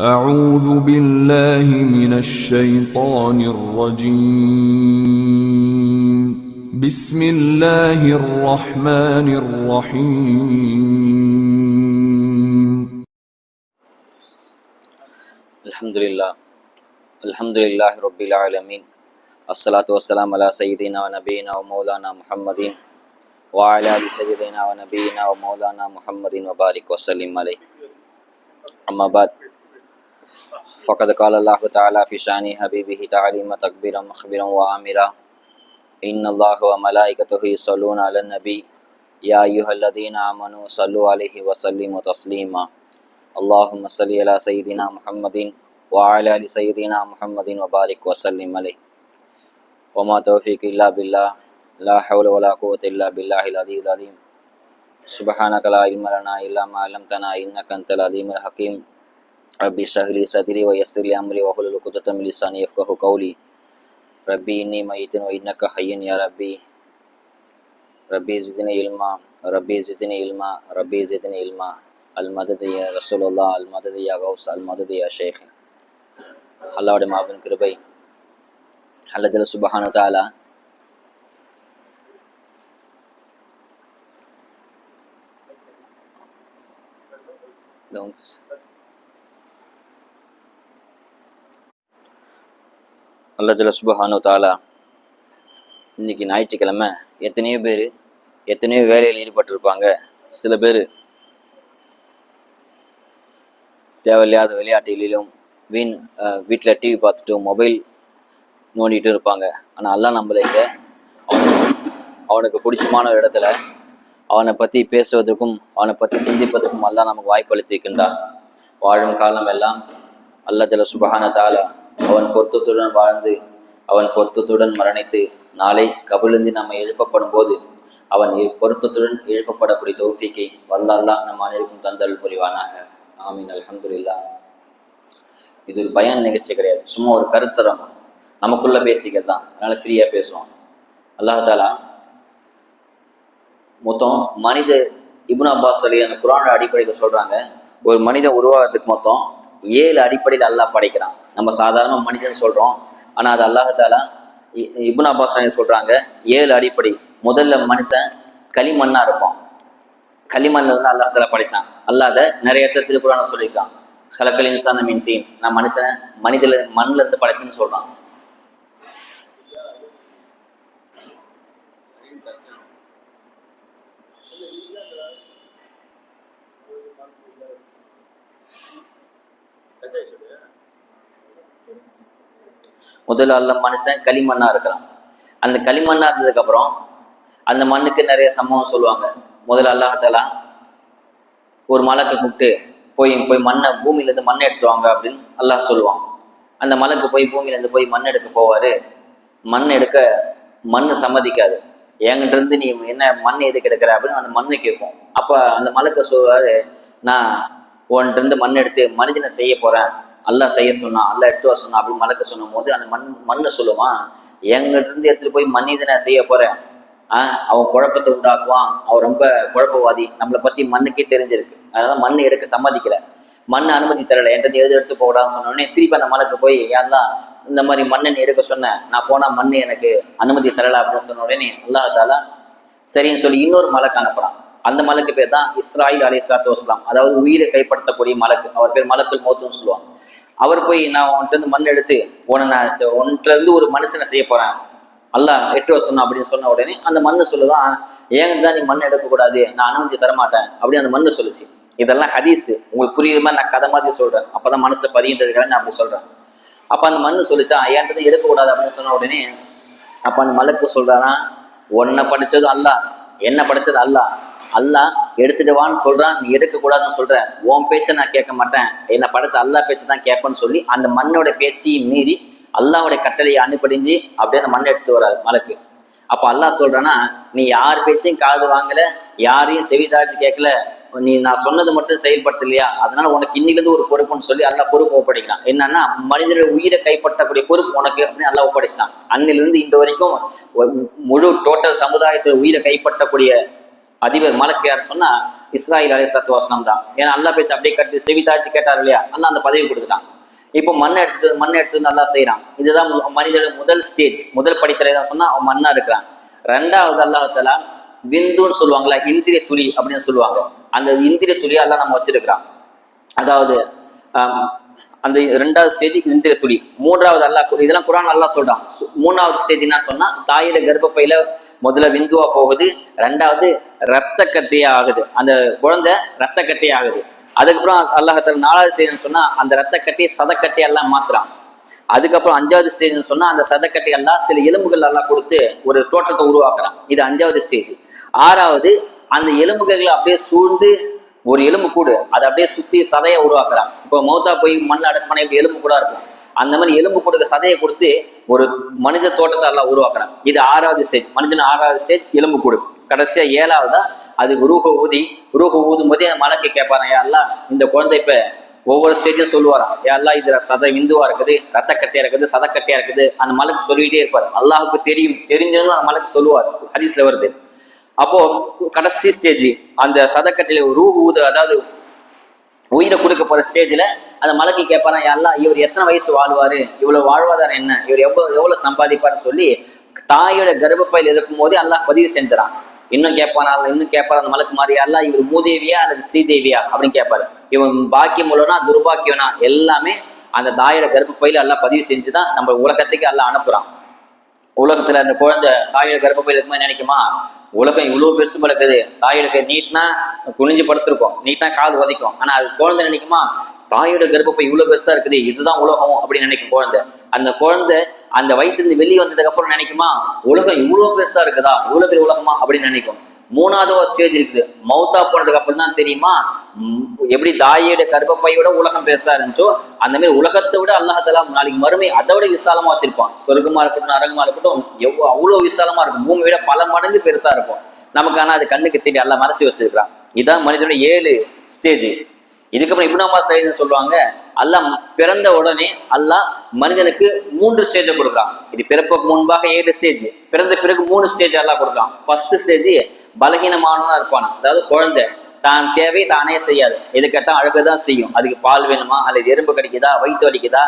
أعوذ بالله من الشيطان الرجيم بسم الله الرحمن الرحيم الحمد لله رب العالمين الصلاة والسلام على سيدنا ونبينا ومولانا محمد وعلى آل سيدنا ونبينا ومولانا محمد وبارك وسلم عليه. أما بعد، فقد قال الله تعالى في شأن حبيبه تعليما تكبيرا مخبرا وآمرا إن الله وملائكته يصلون على النبي يا أيها الذين آمنوا صلوا عليه وسلموا تسليما. اللهم صل على سيدنا محمد وعلى آل سيدنا محمد وبارك وسلم عليه. وما توفيق إلا بالله، لا حول ولا قوة إلا بالله العلي العظيم. سبحانك لا علم لنا إلا ما علمتنا إنك أنت العليم الحكيم. ربي اشرح لي صدري ويسر لي أمري واحلل عقدة من لساني يفقهوا قولي. ربي إني ميت وإنك حي يا ربي. ربي زدني علما، ربي زدني علما، ربي زدني علما. المدد يا رسول الله، المدد يا غوث، المدد يا شيخ. அல்லாஹ்வுடைய மாபெரும் கிருபை, அல்லாஹ் ஜல்ல சுப்ஹானஹு வ தஆலா அல்லாஹ் ஜல்ல சுப்ஹானஹு வ தஆலா இன்னைக்கு ஞாயிற்றுக்கிழமை எத்தனையோ பேர் எத்தனையோ வேலையில் ஈடுபட்டிருப்பாங்க. சில பேர் தேவையில்லாத விளையாட்டுகளிலும் வீட்டில் டிவி பார்த்துட்டு மொபைல் நோண்டிட்டு இருப்பாங்க. ஆனால் அல்லாஹ் நம்மளை இங்கே அவனுக்கு பிடிச்சமான இடத்துல அவனை பற்றி பேசுவதற்கும் அவனை பற்றி சிந்திப்பதற்கும் அல்லாஹ் நமக்கு வாய்ப்பு அளித்திருக்கின்றான். வாழும் காலம் எல்லாம் அல்லாஹ் ஜல்ல சுப்ஹானஹு வ தஆலா அவன் பொருத்தத்துடன் வாழ்ந்து அவன் பொருத்தத்துடன் மரணித்து நாளை கபிலிருந்து நம்ம எழுப்பப்படும் போது அவன் பொருத்தத்துடன் எழுப்பப்படக்கூடிய தௌஃபீக்கை வல்ல அல்லாஹ் நம்ம அனைவருக்கும் தந்தல் புரிவானாக. ஆமீன். அல்ஹம்துலில்லாஹ். இது ஒரு பயான் நிகழ்ச்சி கிடையாது, சும்மா ஒரு கருத்தரம் நமக்குள்ள பேசிக்கிறது தான். அதனால ஃப்ரீயா பேசுவோம். அல்லாஹ் தஆலா மொத்தம் மனித இப்னு அப்பாஸ் அலி அந்த குர்ஆன் அடிப்படையில் சொல்றாங்க, ஒரு மனிதன் உருவாகிறதுக்கு மொத்தம் 7 அடிப்படையில் அல்லாஹ் படைக்கிறான். நம்ம சாதாரண மனிதன் சொல்றோம், ஆனா அது அல்லாஹ் தஆலா இப்னு அப்பாஸ் அலி சொல்றாங்க 7 அடிப்படை. முதல்ல மனுஷன் களிமண்ணா இருப்பான். களிமண்ல இருந்து அல்லாஹ் தஆலா படைச்சான். அல்லாஹ் அதை நிறைய இடத்துல திருக்குர்ஆன்ல சொல்லியிருக்கான். ஹலக்கல் இன்சான மின் தீன், நான் மனுஷனை மண்ணில இருந்து படைச்சுன்னு சொல்றான். முதல்ல அல்லாஹ் மனுஷன் களிமண்ணா இருக்கிறான். அந்த களிமண்ணா இருந்ததுக்கு அப்புறம் அந்த மண்ணுக்கு நிறைய சம்பவம் சொல்லுவாங்க. முதல்ல அல்லாஹ் தஆலா ஒரு மலக்கை கூப்பிட்டு போய் மண்ணை பூமியிலேருந்து மண்ணை எடுத்துருவாங்க அப்படின்னு அல்லாஹ் சொல்லுவான். அந்த மலைக்கு போய் பூமியிலேருந்து போய் மண் எடுக்க போவார். மண் எடுக்க மண் சம்மதிக்காது. என்கிட்ட இருந்து நீ என்ன மண் எதுக்கு எடுக்கிற அப்படின்னு அந்த மண்ணை கேட்கும். அப்போ அந்த மலைக்கு சொல்வார், நான் உன்கிட்ட இருந்து மண் எடுத்து மனிதனை செய்ய போகிறேன், அல்லாஹ் செய்ய சொன்னான், அல்லாஹ் எடுத்து வர சொன்னான் அப்படின்னு மலைக்கு சொல்லும் போது அந்த மண்ணை சொல்லுவான், என்கிட்ட இருந்து எடுத்துட்டு போய் மனிதனை செய்ய போகிறேன், அவன் குழப்பத்தை உண்டாக்குவான், அவன் ரொம்ப குழப்பவாதி, நம்மளை பற்றி மண்ணுக்கே தெரிஞ்சிருக்கு, அதனால மண் எடுக்க சம்மதிக்கல, மண் அனுமதி தரலை, என்கிட்ட எடுத்து போகலான்னு சொன்னோடனே திருப்பி அந்த மலைக்கு போய் யாரெல்லாம் இந்த மாதிரி மண்ணை எடுக்க சொன்னேன், நான் போனால் மண் எனக்கு அனுமதி தரலை அப்படின்னு சொன்ன உடனே அல்லாஹ் தஆலா சரின்னு சொல்லி இன்னொரு மலைக்கு அனுப்புறான். அந்த மலைக்கு பேர் தான் இஸ்ராயில் அலைஹிஸ்ஸலாத்து வஸ்ஸலாம், அதாவது உயிரை கைப்படுத்தக்கூடிய மலக்கு. அவர் பேர் மலக்குல் மௌத்துன்னு சொல்லுவாங்க. அவர் போய் நான் உன்கிட்ட இருந்து மண் எடுத்து உன்கிட்ட இருந்து ஒரு மனுஷனை செய்ய போறேன், அல்லாஹ் 8 வருஷம் அப்படின்னு சொன்ன உடனே அந்த மண்ணு சொல்லுதான், ஏன் தான் நீ மண் எடுக்கக்கூடாது, நான் அனுமதி தரமாட்டேன் அப்படின்னு அந்த மண்ணு சொல்லுச்சு. இதெல்லாம் ஹதீஸ், உங்களுக்கு புரியுற மாதிரி நான் கதை மாதிரி சொல்றேன், அப்பதான் மனசை பதிகின்றதுக்காக நான் அப்படி சொல்றேன். அப்ப அந்த மண்ணு சொல்லிச்சா ஏன்றது எடுக்கக்கூடாது அப்படின்னு சொன்ன உடனே அப்ப அந்த மலக்கு சொல்றானா, உன்னை படிச்சது அல்லாஹ், என்ன படிச்சது அல்லாஹ், அல்லாஹ் எடுத்துட்டு வான்னு சொல்றான், நீ எடுக்கக்கூடாதுன்னு சொல்ற, உன் பேச்சை நான் கேட்க மாட்டேன், என்ன படைச்ச அல்லாஹ் பேச்சு தான் கேட்பேன்னு சொல்லி அந்த மண்ணோட பேச்சையும் மீறி அல்லாஹ்வுடைய கட்டளையை அனுப்படிஞ்சு அப்படியே அந்த மண்ணை எடுத்துட்டு வராது மலக்கு. அப்ப அல்லாஹ் சொல்றானா, நீ யார் பேச்சையும் காது வாங்கல, யாரையும் செவிதாழ்ச்சி கேட்கல, நீ நான் சொன்னது மட்டும் செயல்படுத்தலையா, அதனால உனக்கு இன்னிலிருந்து ஒரு பொறுப்புன்னு சொல்லி அல்லாஹ் பொறுப்பு ஒப்படைக்கிறான். என்னன்னா மனிதனுடைய உயிரை கைப்பற்றக்கூடிய பொறுப்பு உனக்கு அப்படின்னு அல்லாஹ் ஒப்படைச்சிட்டான். அன்னிலிருந்து இந்த வரைக்கும் முழு டோட்டல் சமுதாயத்தில் உயிரை கைப்பற்றக்கூடிய அதிபர் மலக்கு யார் சொன்னா இஸ்ராயில் அலைஹிஸ்ஸலாத்து வஸலாம் தான். ஏன்னா அல்லாஹ் பேச்சு அப்படியே கட்டி செவிதாழ்த்தி கேட்டார் இல்லையா, அல்லாஹ் அந்த பதவி கொடுத்துட்டான். இப்போ மண்ணை எடுத்துட்டு நல்லா செய்யறான். இதுதான் மனிதனோட முதல் ஸ்டேஜ், முதல் படித்தலை தான் சொன்னா அவன் மண்ணா இருக்கிறான். ரெண்டாவது அல்லாஹ் விந்துன்னு சொல்லுவாங்களா, இந்திரிய துளி அப்படின்னு சொல்லுவாங்க. அந்த இந்திரிய துளியை அல்லாஹ் நம்ம வச்சிருக்கிறான். அதாவது அந்த ரெண்டாவது ஸ்டேஜ் இந்திரிய துளி. மூன்றாவது அல்லாஹ், இதெல்லாம் குர்ஆன் அல்லாஹ் சொல்றான். மூணாவது ஸ்டேஜ் என்ன சொன்னா, தாயோட கர்ப்பப்பையில முதல்ல விந்துவா போகுது, ரெண்டாவது ரத்த கட்டியா ஆகுது, அந்த குழந்தை ரத்த கட்டியா ஆகுது. அதுக்கப்புறம் அல்லாஹ் நாலாவது ஸ்டேஜ் சொன்னா அந்த ரத்த கட்டியை சதக்கட்டி எல்லாம் மாத்துறான். அதுக்கப்புறம் அஞ்சாவது ஸ்டேஜ் சொன்னா அந்த சதக்கட்டி எல்லாம் சில எலும்புகள் எல்லாம் கொடுத்து ஒரு தோற்றத்தை உருவாக்குறான். இது அஞ்சாவது ஸ்டேஜ். ஆறாவது அந்த எலும்புகளை அப்படியே சூழ்ந்து ஒரு எலும்பு கூடு அதை அப்படியே சுத்தி சதையை உருவாக்குறான். இப்போ மௌத்தா போய் மண் அடக்கமான இப்படி எலும்பு கூட இருக்கும், அந்த மாதிரி எலும்பு கூடுக்கு சதையை கொடுத்து ஒரு மனித தோட்டத்தை எல்லாம் உருவாக்குறான். இது ஆறாவது ஸ்டேஜ், மனிதன் ஆறாவது ஸ்டேஜ் எலும்பு கூடு. கடைசியா ஏழாவதா அது ரூஹ ஊதும் போதே மலைக்கு கேட்பாரான், யாரெல்லாம் இந்த குழந்தை இப்ப ஒவ்வொரு ஸ்டேஜும் சொல்லுவாராம், யாரெல்லாம் இதுல சதை விந்துவா இருக்குது, ரத்த கட்டியா இருக்குது, சதக்கட்டியா இருக்குது, அந்த மலைக்கு சொல்லிக்கிட்டே இருப்பார். அல்லாஹுக்கு தெரிஞ்சவங்க அந்த மலைக்கு சொல்லுவார், ஹதீஸ்ல வருது. அப்போ கடைசி ஸ்டேஜ் அந்த சதக்கட்டில ரூஹ் ஊது, அதாவது உயிரை கொடுக்க போற ஸ்டேஜ்ல அந்த மலைக்கு கேட்பாரான், யாரெல்லாம் இவர் எத்தனை வயசு வாழ்வாரு, இவ்வளவு வாழ்வாதாரம் என்ன, இவர் எவ்வளவு சம்பாதிப்பாருன்னு சொல்லி தாயோட கர்ப்பப்பையில் இருக்கும் போதே அல்லாஹ் பதிவு செஞ்சுறான். இன்னும் கேட்பானா, அந்த மலக்கு மாதிரி, யாரெல்லாம் இவர் மூதேவியா அல்லது ஸ்ரீதேவியா அப்படின்னு கேட்பாரு. இவன் பாக்கியம் உள்ளனா துர்பாக்கியம்னா எல்லாமே அந்த தாயோட கர்ப்பப்பையில எல்லாம் பதிவு செஞ்சுதான் நம்ம உலகத்துக்கு எல்லாம் அனுப்புறான். உலகத்துல அந்த குழந்தை தாயோட கர்ப்பப்பையில இருக்கும்போது நினைக்குமா, உலகம் இவ்வளவு பெருசு பழக்குது, தாயோட நீட்னா குனிஞ்சு படுத்திருக்கோம், நீட்னா கால் உதைக்கும். ஆனா அது குழந்தை நினைக்குமா, தாயோட கர்ப்பப்பை இவ்வளவு பெருசா இருக்குது, இதுதான் உலகம் அப்படின்னு நினைக்கும் குழந்தை. அந்த குழந்தை அந்த வயிற்றிலிருந்து வெளியே வந்ததுக்கு அப்புறம் நினைக்குமா, உலகம் இவ்வளவு பெருசா இருக்குதா, இவ்வளவு பெரிய உலகமா அப்படின்னு நினைக்கும். மூணாவது ஒரு ஸ்டேஜ் இருக்குது, மௌத்தா போனதுக்கு அப்புறம் தான் தெரியுமா, எப்படி தாயோட கர்ப்பப்பையோட உலகம் பெருசா இருந்துச்சோ அந்த மாதிரி உலகத்தை விட அல்லாஹ் தஆலா நாளைக்கு மறுமை அதை விட விசாலமா வச்சிருப்பான். சொர்க்கமா இருக்கட்டும் நரகமா இருக்கட்டும் அவ்வளவு விசாலமா இருக்கும், பூமியோட பல மடங்கு பெருசா இருக்கும் நமக்கு. ஆனா அது கண்ணுக்கு தெரியும், அல்லாஹ் மறைச்சு வச்சிருக்கிறான். இதான் மனிதனுடைய 7 ஸ்டேஜ். இதுக்கப்புறம் இப்னு அப்பாஸ் சொல்லுவாங்க, அல்லாஹ் பிறந்த உடனே அல்லாஹ் மனிதனுக்கு 3 ஸ்டேஜை கொடுக்குறான். இது பிறப்புக்கு முன்பாக 7 ஸ்டேஜ், பிறந்த பிறகு 3 ஸ்டேஜ் எல்லாம் கொடுக்கலாம். ஃபர்ஸ்ட் ஸ்டேஜ் பலகீனமானவனா இருப்பானா, அதாவது குழந்தை தான் தேவை தானே செய்யாது, எது கேட்டா அழுகதான் செய்யும். அதுக்கு பால் வேணுமா அல்லது எறும்பு கடிக்குதா வயிற்று வலிக்குதா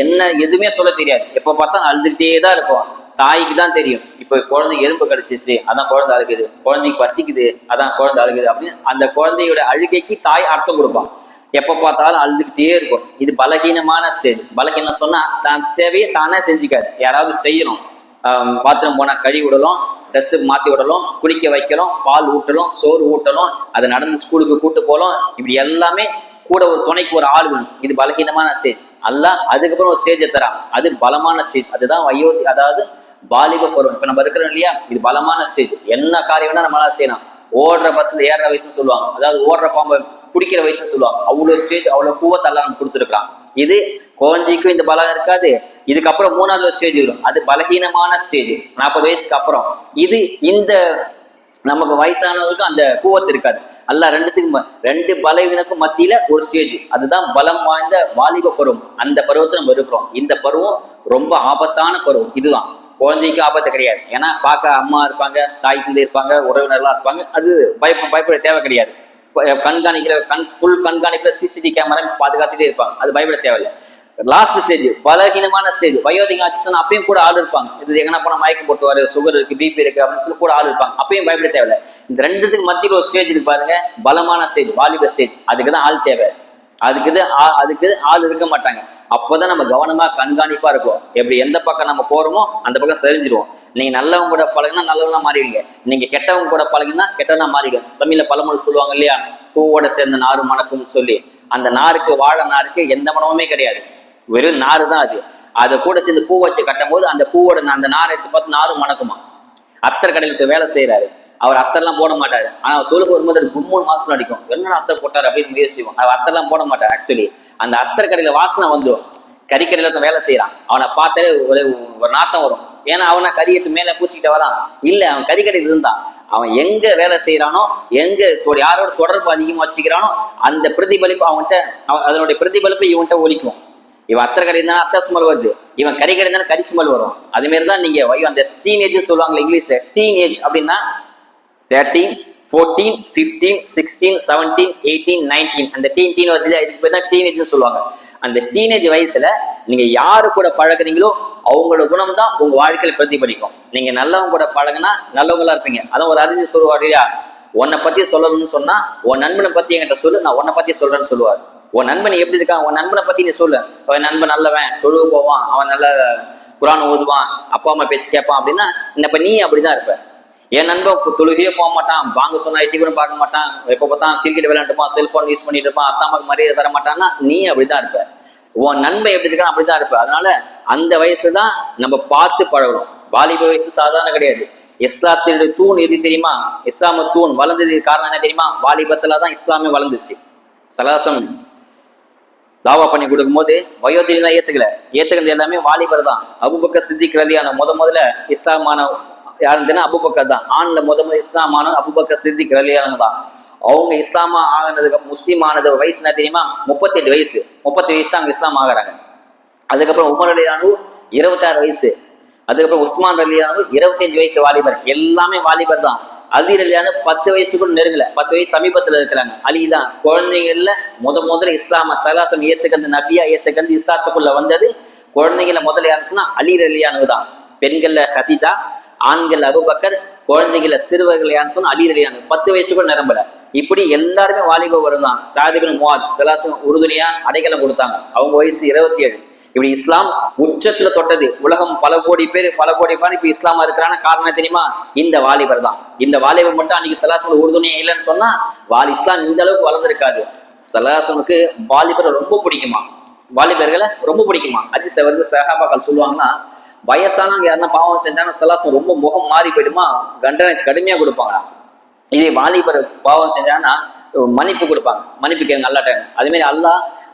என்ன எதுவுமே சொல்ல தெரியாது, எப்ப பார்த்தா அழுதுகிட்டே தான் இருக்கும். தாய்க்கு தான் தெரியும், இப்ப குழந்தை எறும்பு கடிச்சிச்சு அதான் குழந்தை அழுகுது, குழந்தைக்கு பசிக்குது அதான் குழந்தை அழுகுது அப்படின்னு அந்த குழந்தையோட அழுகைக்கு தாய் அர்த்தம் கொடுப்பான். எப்ப பார்த்தாலும் அழுதுகிட்டே இருக்கும். இது பலகீனமான ஸ்டேஜ். பலகீனம் சொன்னா தான் தேவையை தானே செஞ்சுக்காது, யாராவது செய்யணும். பாத்ரூம் போனா கழுவி விடலாம், ட்ரெஸ் மாத்தி விடலாம், குளிக்க வைக்கலாம், பால் ஊட்டலாம், சோறு ஊட்டலாம், அதை நடந்து ஸ்கூலுக்கு கூட்டு போகலாம், இப்படி எல்லாமே கூட ஒரு துணைக்கு ஒரு ஆள் வேணும். இது பலகீனமான ஸ்டேஜ். அல்லாஹ் அதுக்கப்புறம் ஒரு ஸ்டேஜை தரான், அது பலமான ஸ்டேஜ். அதுதான் வயோதி, அதாவது வாலிப பருவம். இப்ப நம்ம இருக்கிறோம் இல்லையா, இது பலமான ஸ்டேஜ். என்ன காரியம் வேணா நம்மளால செய்யலாம். ஓடுற பஸ்ல ஏறுற வயசுன்னு சொல்லுவாங்க, அதாவது ஓடுற பாம்பை பிடிக்கிற வயசுன்னு சொல்லுவாங்க. அவ்வளவு ஸ்டேஜ், அவ்வளவு கூவத்தெல்லாம் நம்ம கொடுத்துருக்கலாம். இது குழந்தைக்கும் இந்த பலம் இருக்காது. இதுக்கப்புறம் 3வது ஸ்டேஜ் வரும், அது பலகீனமான ஸ்டேஜ், 40 வயசுக்கு அப்புறம். இது இந்த நமக்கு வயசானவர்களுக்கும் அந்த கூவத்து இருக்காது. அல்லாஹ் ரெண்டு பலவீனக்கும் மத்தியில ஒரு ஸ்டேஜ், அதுதான் பலம் வாய்ந்த வாலிப பருவம். அந்த பருவத்தை நம்ம இருக்கிறோம். இந்த பருவம் ரொம்ப ஆபத்தான பருவம். இதுதான் குழந்தைக்கு ஆபத்து கிடையாது, ஏன்னா பார்க்க அம்மா இருப்பாங்க, தாய் தந்தை இருப்பாங்க, உறவினர்லாம் இருப்பாங்க. அது பயப்பட தேவை கிடையாது. ஃபுல் கண்காணிப்புல சிசிடிவி கேமரா பாதுகாத்துட்டே இருப்பாங்க, அது பயப்பட தேவையில்லை. லாஸ்ட் ஸ்டேஜ் பலகீனமான ஸ்டேஜ், வயோதிகம் ஆச்சுன்னா அப்பயும் கூட ஆள் இருப்பாங்க. இது எங்கன்னா போனா மயக்கம் போட்டுவாரு, சுகர் இருக்கு, பிபி இருக்கு அப்படின்னு சொல்லி கூட ஆள் இருப்பாங்க, அப்பயும் பயப்பட தேவையில்லை. இந்த ரெண்டுத்துக்கு மத்தியில் ஒரு ஸ்டேஜ் இருக்கு பாருங்க, பலமான ஸ்டேஜ், வாலிப ஸ்டேஜ். அதுக்குதான் ஆள் தேவை, அதுக்கு ஆள் இருக்க மாட்டாங்க. அப்போதான் நம்ம கவனமா கண்காணிப்பா இருக்கும். எப்படி எந்த பக்கம் நம்ம போறோமோ அந்த பக்கம் சரிஞ்சிருவோம். நீங்க நல்லவங்க கூட பழகினா நல்லவங்களா மாறிடுவீங்க, நீங்க கெட்டவங்க கூட பழகினா கெட்டவனா மாறிடும். தமிழ்ல பழமொழி சொல்லுவாங்க இல்லையா, பூவோட சேர்ந்த நாறு மணக்கும்னு சொல்லி. அந்த நாருக்கு, வாழை நாருக்கு எந்த மனமுமே கிடையாது, வெறும் நாறு தான் அது. அதை கூட சேர்ந்து பூ வச்சு கட்டும் போது அந்த பூவோட அந்த நாரை எடுத்து பார்த்து நாறு மணக்குமா. அத்தர் கடையில வேலை செய்யறாரு, அவர் அத்தர்லாம் போட மாட்டாரு. ஆனா அவர் தொழுக்கு வரும்போது கும்முன்னு வாசனை அடிக்கும், என்ன அத்தர் போட்டாரு அப்படின்னு முயற்சிவோம். அவர் அத்தர்லாம் போட மாட்டார். ஆக்சுவலி அந்த அத்தர் கடையில வாசனை வந்துடும். கறிக்கடையில வேலை செய்யறான், அவனை பார்த்தாலே ஒரு நாத்தம் வரும். ஏன்னா அவனை கறி எடுத்து மேல பூசிக்கிட்ட வரான். இல்ல, அவன் கறிக்கடையில் இருந்தான். அவன் எங்க வேலை செய்யறானோ, எங்க யாரோட தொடர்பு அதிகமா வச்சுக்கிறானோ அந்த பிரதிபலிப்பு அவன்கிட்ட, அதனுடைய பிரதிபலிப்பு இவன்கிட்ட ஒலிக்கும். இவன் அத்தர் கடை இருந்தாலும் அத்தர் ஸ்மெல் வருது, இவன் கறி கடை இருந்தாலும் கறி ஸ்மெல் வரும். அதே மாதிரிதான் நீங்க அந்த டீனேஜ் சொல்லுவாங்க இங்கிலீஷ்ல. டீனேஜ் அப்படின்னா 13, 14, 15, 16, 17, 18, 19 அந்த டீன் வருது இல்லையா, இதுக்கு பேர் தான் டீனேஜ்னு சொல்லுவாங்க. அந்த டீனேஜ் வயசுல நீங்க யாரு கூட பழகுறீங்களோ அவங்களோட குணம் தான் உங்க வாழ்க்கையில பிரதிபலிக்கும். நீங்க நல்லவங்க கூட பழகுனா நல்லவங்களா இருப்பீங்க. அதான் ஒரு அறிஞர் சொல்லுவார் இல்லையா, உன்னை பத்தி சொல்லணும்னு சொன்னா உன் நண்பனை பத்தி என்கிட்ட சொல்லு, நான் உன்னை பத்தி சொல்றேன்னு சொல்லுவார். உன் நண்பன் எப்படி இருக்கான், உன் நண்பனை பத்தி நீ சொல்லு. அவன் நண்பன் நல்லவன், தொழுவு போவான், அவன் நல்ல குரான் ஓதுவான், அப்பா அம்மா பேச்சு கேட்பான் அப்படின்னா இப்ப நீ அப்படிதான் இருப்ப. என் நண்பன் தொழுகையே போக மாட்டான், வாங்க சொன்னா எட்டி கூட பார்க்க மாட்டான், எப்ப பார்த்தா கிரிக்கெட் விளையாண்டுப்பான், செல்போன் யூஸ் பண்ணிட்டு இருப்பான், அத்தா அம்மாக்கு மரியாதை தர மாட்டான்னா நீ அப்படிதான் இருப்ப. உன் நண்பன் எப்படி இருக்கான் அப்படிதான் இருப்ப. அதனால அந்த வயசுதான் நம்ம பார்த்து பழகணும். வாலிப வயசு சாதாரண கிடையாது. இஸ்லாத்தினுடைய தூண் எது தெரியுமா? இஸ்லாம தூண் வளர்ந்தது காரணம் என்ன தெரியுமா? வாலிபத்துலதான் இஸ்லாமே வளர்ந்துச்சு. சலாசம் தாவா பண்ணி கொடுக்கும் போது வயோதிலாம் ஏத்துக்கிறது எல்லாமே வாலிபர் தான். அபூபக்கர் சித்திக் ரலியான முதல்ல இஸ்லாமான யாருன்னா அபூபக்கர் தான். ஆண்ல முதல்ல இஸ்லாமான அபூபக்கர் சித்திக் ரலியான தான். அவங்க இஸ்லாமா ஆகினதுக்கு முஸ்லீம் ஆனது வயசு என்ன தெரியுமா? 38 வயசு. 38 வயசு தான் அவங்க இஸ்லாம் ஆகிறாங்க. அதுக்கப்புறம் உமர் ரலியானு 26 வயசு. அதுக்கப்புறம் உஸ்மான் ரலியானு 25 வயசு வாலிபர். எல்லாமே வாலிபர் தான். அலி ரலியானு 10 வயசு கூட நெருங்கல, 10 வயசு சமீபத்துல இருக்கிறாங்க. அலி தான் குழந்தைகள்ல முதல்ல இஸ்லாம சலாசம் ஏத்துக்கிறது, நபியா ஏத்துக்கிறது, இஸ்லாத்துக்குள்ள வந்தது குழந்தைகள முதல்ல யாருச்சுன்னா அலி ரலியானு தான். பெண்கள்ல ஹதீஜா, ஆண்கள் அபூபக்கர், குழந்தைகள சிறுவர்கள் யாருன்னு சொன்னா அலி ரலியானு. 10 வயசு கூட நிரம்பல. இப்படி எல்லாருமே வாலிப வரும் தான். சாத் இப்னு முஆத் சலாசம் உறுதுணையா அடைக்கலம் கொடுத்தாங்க, அவங்க வயசு 27. இப்படி இஸ்லாம் உச்சத்துல தொட்டது. உலகம் பல கோடி பேர் இப்ப இஸ்லாமா இருக்கிறான காரணம் தெரியுமா? இந்த வாலிபர் தான். இந்த வாலிபர் மட்டும் அன்னைக்கு சலாசம் உறுதுணையா இல்லைன்னு சொன்னா இஸ்லாம் இந்த அளவுக்கு வளர்ந்துருக்காது. சலாசனுக்கு வாலிபரை ரொம்ப பிடிக்குமா, வாலிபர்களை ரொம்ப பிடிக்குமா. ஹதீஸ்ல வந்து சஹாபாக்கள் சொல்லுவாங்கன்னா, வயசானவங்க யாருன்னா பாவம் செஞ்சாங்கன்னா சலாசம் ரொம்ப முகம் மாறி போயிடுமா, தண்டனை கடுமையா கொடுப்பாங்க. இதே வாலிபர் பாவம் செஞ்சாங்கன்னா மன்னிப்பு கொடுப்பாங்க, மன்னிப்பு கேளுங்க அல்லாட்ட. அதே மாதிரி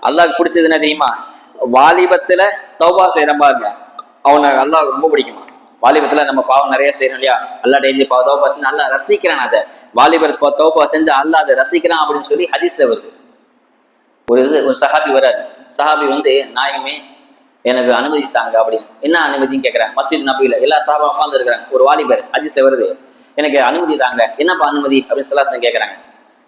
அல்லாஹ்க்கு பிடிச்சது என்ன தெரியுமா? வாலிபத்துல தௌபா செய்யறோம் பாருங்க, அவனுக்கு அல்லாஹ் ரொம்ப பிடிக்குமா. வாலிபத்துல நம்ம பாவம் நிறைய செய்யணும் இல்லையா, அல்லாஹ் எழுதி தௌபா செஞ்சு அல்லாஹ் ரசிக்கிறான். அதை வாலிபர் தௌபா செஞ்சு அல்லாஹ் அதை ரசிக்கிறான் அப்படின்னு சொல்லி ஹதீஸ்ல வருது. ஒரு சஹாபி வராது. சஹாபி வந்து நாயகமே எனக்கு அனுமதித்தாங்க அப்படின்னு. என்ன அனுமதின்னு கேட்கறாங்க. மஸ்ஜித் நபியில எல்லா சஹாபா உட்கார்ந்து இருக்கிறாங்க. ஒரு வாலிபர் ஹதீஸ்ல வருது, எனக்கு அனுமதி தாங்க. என்னப்பா அனுமதி அப்படின்னு சலாசன் கேட்கறாங்க.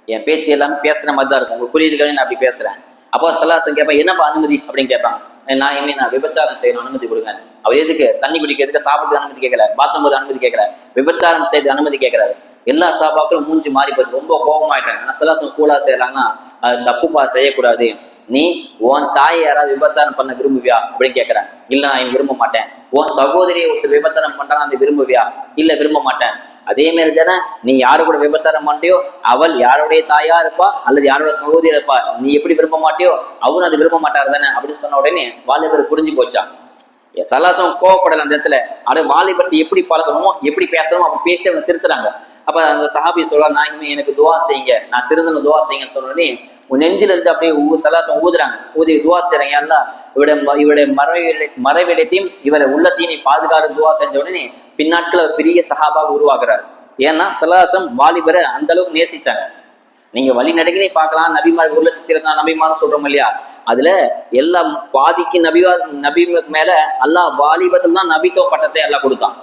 என் பேச்சு எல்லாமே பேசுற மாதிரி தான் இருக்கும், உங்களுக்கு புரியுதுக்காக நான் அப்படி பேசுறேன். அப்போ சலாசன் கேட்பேன், என்னப்பா அனுமதி அப்படின்னு கேட்பாங்க. நான் விபச்சாரம் செய்யணும், அனுமதி கொடுங்க. அவர் எதுக்கு? தண்ணி குடிக்கிறதுக்கு, சாப்பிடுறதுக்கு அனுமதி கேட்கல, பாத்தும் போது அனுமதி கேட்கல, விபச்சாரம் செய்து அனுமதி கேட்கிறாரு. எல்லா சாபாக்களும் மூஞ்சி மாறி போயிட்டு ரொம்ப கோபமாயிட்டாங்க. ஆனா சலாசன் கூலா செய்யறாங்கன்னா, அது தப்புப்பா, செய்யக்கூடாது. நீ உன் தாயை யாராவது விபச்சாரம் பண்ண விரும்புவியா அப்படின்னு கேட்கறாங்க. இல்ல நான் விரும்ப மாட்டேன். உன் சகோதரியை ஒருத்தர் விபச்சாரம் பண்றாங்க, அந்த விரும்புவியா? இல்ல விரும்ப மாட்டேன். அதே மாதிரி தானே நீ யாரு கூட விபச்சாரம் மாட்டியோ அவள் யாருடைய தாயா இருப்பா அல்லது யாரோட சகோதரி இருப்பா, நீ எப்படி விரும்ப மாட்டியோ அவனு அது விரும்ப மாட்டாரு தானே அப்படின்னு சொன்ன உடனே வாலிபர் புரிஞ்சு போச்சான். சலாசம் கோவப்படல அந்த இடத்துல. அது வாலிபர்த்தி எப்படி பழகணுமோ எப்படி பேசணுமோ அப்படி பேசி அவங்க திருத்துறாங்க. அப்ப அந்த சஹாபி சொல்றா, நாயகமே எனக்கு துவா செய்யுங்க, நான் திருந்தணும், துவா செய்யுங்கன்னு சொன்ன உடனே உன் நெஞ்சில இருந்து அப்படியே சலாசம் ஊதுறாங்க. ஊதி துவா செய்யறாங்க, எல்லாம் இவருடைய மறைவிடத்தையும் இவரை உள்ளத்தையும் நீ பாதுகாத்து துவா செஞ்ச உடனே பின்னாட்கள் பெரிய சஹாபாக உருவாக்குறாரு. ஏன்னா சலாசம் வாலிபரை அந்த அளவுக்கு நேசிச்சாங்க. நீங்க வழி நடுகளே பார்க்கலாம், நபிமார் 1,00,000 நபிமார் சொல்றோம் இல்லையா, அதுல எல்லாம் பாதிக்கு நபி மேல அல்லாஹ் வாலிபத்துல தான் நபித்துவ பட்டத்தை எல்லாம் கொடுத்தான்.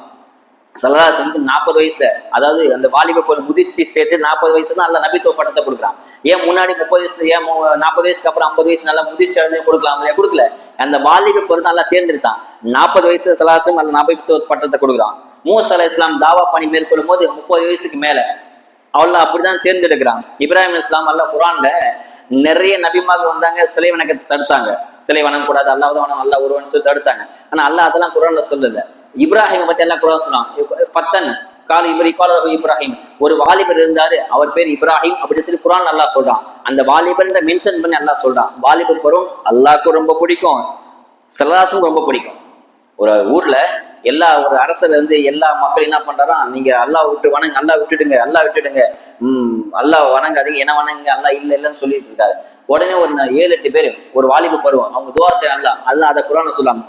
சலதாசனுக்கு 40 வயசுல, அதாவது அந்த வாலிப முதிர்ச்சி சேர்த்து 40 வயசு தான் நல்லா நபித்துவ பட்டத்தை கொடுக்குறான். ஏன் முன்னாடி 30 வயசுல, ஏன் 40 வயசுக்கு அப்புறம் 50 வயசு நல்லா முதிர்ச்சி அடைஞ்சு கொடுக்கலாம்? கொடுக்கல. அந்த வாலிப பொருள் நல்லா தேர்ந்தெடுத்தான். 40 வயசுல சலாசம் நல்ல நபித்துவ பட்டத்தை கொடுக்குறான். மூசா அலைஹிஸ்ஸலாம் தாவா பணி மேற்கொள்ளும் போது 30 வயசுக்கு மேல அவள் அப்படிதான் தேர்ந்தெடுக்கிறான். இப்ராஹிம் இஸ்லாம் அல்ல குரான்ல நிறைய நபிமார்கள் வந்தாங்க, சிலை வணக்கத்தை தடுத்தாங்க. சிலை வணங்க கூடாது, அல்லாஹ் வணக்கம், அல்லாஹ் ஒருவன் சொல்லி தடுத்தாங்க. ஆனா அல்லாஹ் அதெல்லாம் குரான்ல சொல்லல. இப்ராஹிம் பத்தி எல்லாம் குரான் சொன்னான். ஃபத்தன் கால் இப்ராஹிம், ஒரு வாலிபர் இருந்தாரு, அவர் பேர் இப்ராஹிம் அப்படின்னு சொல்லி குரான் அல்லாஹ் சொல்றான். அந்த வாலிபர் மென்ஷன் பண்ணி அல்லாஹ் சொல்றான். வாலிபர் பருவம் அல்லாஹ்க்கும் ரொம்ப பிடிக்கும், சலாசும் ரொம்ப பிடிக்கும். ஒரு ஊர்ல ஒரு அரசர் இருந்து எல்லா மக்கள் என்ன பண்றாராம், நீங்க அல்லாஹ் விட்டு வணங்க, அல்லாஹ் விட்டுடுங்க, அல்லாஹ் விட்டுடுங்க, அல்லாஹ் வணங்காதீங்க, என்ன வணங்குங்க, அல்லாஹ் இல்லைன்னு சொல்லிட்டு இருக்காரு. உடனே ஒரு 7-8 பேர் ஒரு வாலிப பருவம் அவங்க துவா செய்யறாங்களா, அல்லாஹ் அதை குரான சொல்லாம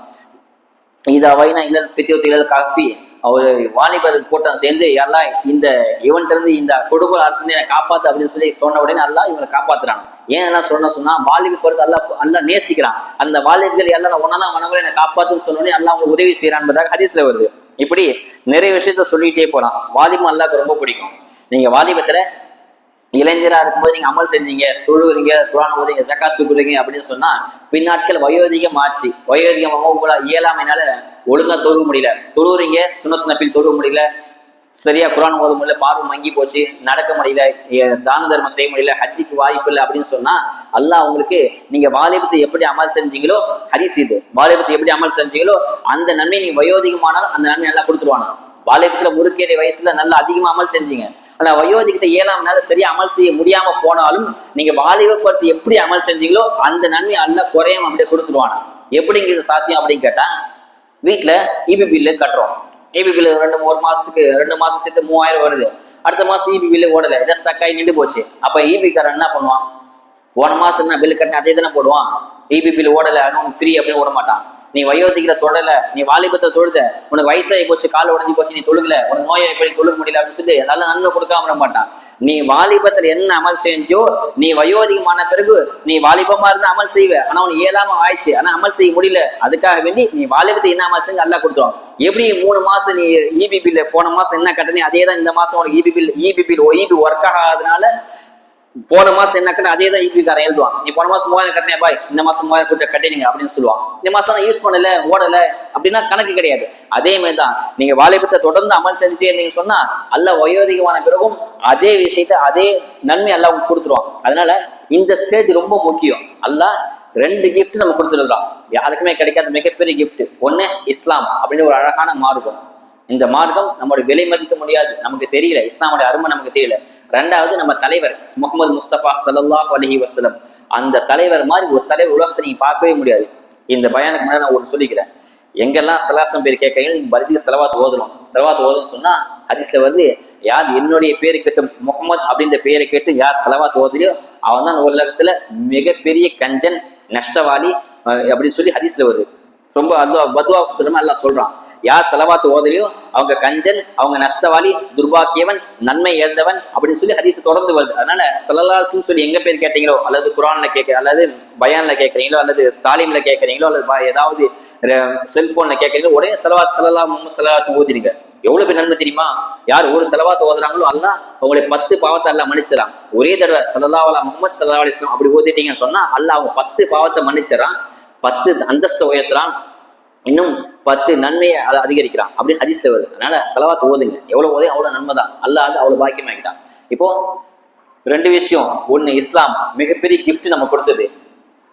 இதா வைனா இல்லல் ஃபித்யத்து இல்லல் காஃபி, அவர் வாலிபர் கூட்டம் சேர்ந்து எல்லாம் இவன்கிட்ட இருந்து இந்த கொடுங்கோல் அரசு என்னை காப்பாத்து அப்படின்னு சொல்லி சொன்ன உடனே அல்லாஹ் இவங்களை காப்பாத்துறாங்க. ஏன் எல்லாம் சொன்னா வாலிப பொறுத்து அல்லாஹ் நேசிக்கிறான். அந்த வாலிபர்கள் எல்லாம் ஒன்னதான் வனங்களை என்னை காப்பாத்துன்னு சொன்ன உடனே அல்லாஹ் அவங்க உதவி செய்யறான்னு ஹதீஸ்ல வருது. இப்படி நிறைய விஷயத்த சொல்லிட்டே போலாம். வாலிபம் அல்லாஹ்க்கு ரொம்ப பிடிக்கும். நீங்க வாலிபத்துல இளைஞரா இருக்கும்போது நீங்க அமல் செஞ்சீங்க, தொழுகிறீங்க, குர்ஆன் ஓதுறீங்க, ஜகாத் கொடுக்குறீங்க அப்படின்னு சொன்னா பின்னாட்கள் வயோதிகம் ஆச்சு, வயோதிகமாக உங்களா இயலாமைனால ஒழுங்கா தொழுக முடியல, தொழுகிறீங்க சுன்னத் நஃபில் தொழுக முடியல, சரியா குர்ஆன் ஓத முடியல, பார்வை மங்கி போச்சு, நடக்க முடியல, தான தர்மம் செய்ய முடியல, ஹஜ்ஜிக்கு வாய்ப்பு இல்லை அப்படின்னு சொன்னா அல்லாஹ் உங்களுக்கு நீங்க வாலிபத்தை எப்படி அமல் செஞ்சீங்களோ, ஹதீஸ் இது, வாலிபத்தை எப்படி அமல் செஞ்சீங்களோ அந்த நன்மை நீங்க வயோதிகமானாலும் அந்த நன்மை நல்லா கொடுத்துருவானா. வாலிபத்துல முறுக்கேறிய வயசுல நல்லா அதிகமா அமல் செஞ்சீங்க, ஆனா வயோதிகத்தை 7ஆம் நாள் சரியா அமல் செய்ய முடியாம போனாலும் நீங்க வாலிபத்தை எப்படி அமல் செஞ்சீங்களோ அந்த நன்மை அல்லாஹ் குறையாம அப்படியே கொடுத்துருவானா. எப்படிங்கிறது சாத்தியம் அப்படின்னு கேட்டா, வீட்டுல இபி பில்லு கட்டுறோம், இபி பில்லு ஒரு மாசத்துக்கு 2 மாசம் சேர்த்து 3000 வருது, அடுத்த மாசம் இபி பில்லு ஓடல, இதை ஸ்டக்காய் நின்று போச்சு. அப்ப இபி காரன் என்ன பண்ணுவான், போன மாசம் என்ன பில்லு கட்டின அதே தானே போடுவான், இபி பில்லு ஓடல அதுவும் ஃப்ரீ அப்படின்னு ஓட மாட்டான். நீ வயோதிகிற தொடல, நீ வாலிபத்தை தொழுத, உனக்கு வயசாகி போச்சு, கால் உடஞ்சி போச்சு, நீ தொழுகல, உனக்கு நோயை எப்படி தொழுக முடியல அப்படின்னு சொல்லி நல்ல நன்மை கொடுக்காம விட மாட்டான். நீ வாலிபத்துல என்ன அமல் செஞ்சோ நீ வயோதிகமான பிறகு நீ வாலிபமா இருந்து அமல் செய்வ, ஆனா உனக்கு 7ஆம் ஆயிடுச்சு ஆனா அமல் செய்ய முடியல, அதுக்காக வேண்டி நீ வாலிபத்தை என்ன அமல் செஞ்சு நல்லா கொடுத்துரும். எப்படி 3 மாசம் நீ இபி பில் போன மாசம் என்ன கட்டணி அதே தான் இந்த மாசம் உனக்கு இபி பில் ஒர்க் ஆகாதனால போன மாசம் என்ன கட்ட அதே தான் இபி காரன் எழுதுவான். நீ போன மாசம் 3000 கட்டினே பாய், இந்த மாசம் 3000 கூட்ட கட்டினீங்க அப்படின்னு சொல்லுவான். இந்த மாசம் யூஸ் பண்ணல ஓடல அப்படின்னா கணக்கு கிடையாது. அதே மாதிரிதான் நீங்க வாலிபத்தை தொடர்ந்து அமல் செஞ்சுட்டே இருந்தீங்கன்னு சொன்னா அல்லாஹ் வயோதிகமான பிறகும் அதே விஷயத்த அதே நன்மை அல்லாஹ் கொடுத்துருவான். அதனால இந்த ஸ்டேஜ் ரொம்ப முக்கியம். அல்லாஹ் 2 கிஃப்ட் நம்ம கொடுத்துருக்கான், யாருக்குமே கிடைக்காத மிகப்பெரிய கிஃப்ட். ஒண்ணு இஸ்லாம் அப்படின்னு ஒரு அழகான மார்க்கம். இந்த மார்க்கம் நம்மளுடைய விலை மதிக்க முடியாது, நமக்கு தெரியல, இஸ்லாமுடைய அருமை நமக்கு தெரியல. 2வது நம்ம தலைவர் முஹம்மது முஸ்தபா ஸல்லல்லாஹு அலைஹி வஸல்லம், அந்த தலைவர் மாதிரி ஒரு தலைவர் உலகத்தை நீங்க பார்க்கவே முடியாது. இந்த பயானுக்கு முன்னாடி நான் ஒரு சொல்லிக்கிறேன், எங்கெல்லாம் சலாசம் பேர் கேட்கறீங்க நீங்க பரிதிக்கு செலவாத் ஓதணும், செலவாத் ஓதணும் சொன்னா ஹதீஸ்ல வந்து யார் என்னுடைய பேரை கேட்டு முஹம்மது அப்படின்ற பேரை கேட்டு யார் செலவாத் ஓதலையோ அவன் தான் உலகத்துல மிகப்பெரிய கஞ்சன் நஷ்டவாளி அப்படின்னு சொல்லி ஹதீஸ்ல வருது. ரொம்ப அல்லாஹ் பதுவா சொல்லுமா அல்லாஹ் சொல்றான், யார் செலவாத்து ஓதலையோ அவங்க கஞ்சன், அவங்க நஷ்டவாளி, துர்பாக்கியவன், நன்மை இழந்தவன் அப்படின்னு சொல்லி ஹதீஸ் தொடர்ந்து வருது. அதனால ஸல்லல்லாஹு அலைஹி வஸல்லம் சொல்லி எங்க பேர் கேட்டீங்களோ, அல்லது குர்ஆன்ல அல்லது பயான்ல கேட்கறீங்களோ, அல்லது தாலீம்ல கேட்கறீங்களோ, அல்லது ஏதாவது செல்போன்ல கேட்கறீங்களோ, உடனே ஸல்லல்லாஹு முஹம்மது ஸல்லல்லாஹு அலைஹி வஸல்லம் ஓதிடுங்க. எவ்வளவு பேர் நன்மை தெரியுமா? யார் ஒரு செலவாத்து ஓதுறாங்களோ அல்லாஹ் அவங்களுடைய 10 பாவத்தை அல்லாஹ் மன்னிச்சிடறான். ஒரே தடவை ஸல்லல்லாஹு அலைஹி முஹம்மது ஸல்லல்லாஹு அலைஹி வஸல்லம் அப்படி ஓதிட்டீங்கன்னு சொன்னா அல்லாஹ் அவங்க 10 பாவத்தை மன்னிச்சிடறான், 10 அந்தஸ்தை உயர்த்துறான், இன்னும் 10 நன்மையை அதிகரிக்கிறான் அப்படி ஹதீஸ்ல வருது. அதனால செலவாத்து ஓதுங்க, எவ்வளவு ஓதையும் அவ்வளவு நன்மை தான், அல்லாஹ் அது அவ்வளவு பாக்கியமாக்கிட்டான். இப்போ 2 விஷயம், ஒண்ணு இஸ்லாம் மிகப்பெரிய கிஃப்ட் நம்ம கொடுத்தது,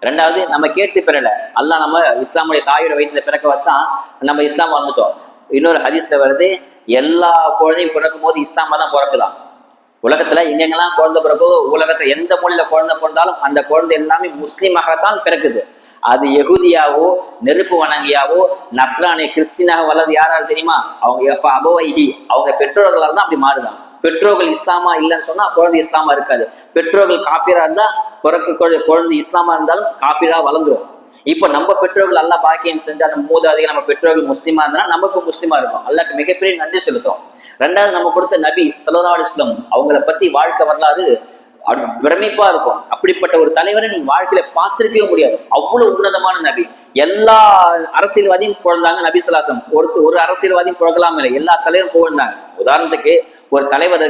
2வது நம்ம கேட்டு பெறல, அல்லாஹ் நம்ம இஸ்லாமுடைய தாயோட வயிற்றுல பிறக்க வச்சா நம்ம இஸ்லாம் வந்துட்டோம். இன்னொரு ஹதீஸ்ல வருது, எல்லா குழந்தையும் பிறக்கும் போது இஸ்லாமா தான் பிறக்குதான். உலகத்துல எங்கெங்கெல்லாம் குழந்தை பிறக்குதோ, உலகத்துல எந்த மொழியில குழந்தை பிறந்தாலும் அந்த குழந்தை எல்லாமே முஸ்லீமாகத்தான் பிறக்குது. அது யகுதியாவோ நெருப்பு வணங்கியாவோ நஸ்ரானி கிறிஸ்டினாக வளர்றது யாராவது தெரியுமா? அவங்க அபவைஹி, அவங்க பெற்றோர்களால் தான் அப்படி மாறுதான். பெற்றோர்கள் இஸ்லாமா இல்லைன்னு சொன்னா குழந்தை இஸ்லாமா இருக்காது. பெற்றோர்கள் காஃபிரா இருந்தா குழந்தை இஸ்லாமா இருந்தாலும் காஃபிரா வளர்ந்துரும். இப்ப நம்ம பெற்றோர்கள் அல்லா பாக்கியம் செஞ்சா நம்ம மூதாதைகள் நம்ம பெற்றோர்கள் முஸ்லீமா இருந்தா நம்ம இப்ப முஸ்லீமா இருக்கும், அல்லாஹ்க்கு மிகப்பெரிய நன்றி செலுத்துறோம். 2வது நம்ம கொடுத்த நபி ஸல்லல்லாஹு அலைஹி வஸல்லம் அவங்கள பத்தி வாழ்க்கை வரலாறு பிரமிப்பா இருக்கும். அப்படிப்பட்ட ஒரு தலைவரை நீங்க வாழ்க்கையில பார்த்திருக்கவே முடியாது, அவ்வளவு உன்னதமான நபி. எல்லா அரசியல்வாதியும் புகழ்ந்தாங்க நபி ஸல்லல்லாஹு அலைஹி வஸல்லம். ஒரு அரசியல்வாதியும் புகழலாம் இல்லை, எல்லா தலைவரும் புகழ்ந்தாங்க. உதாரணத்துக்கு ஒரு தலைவர்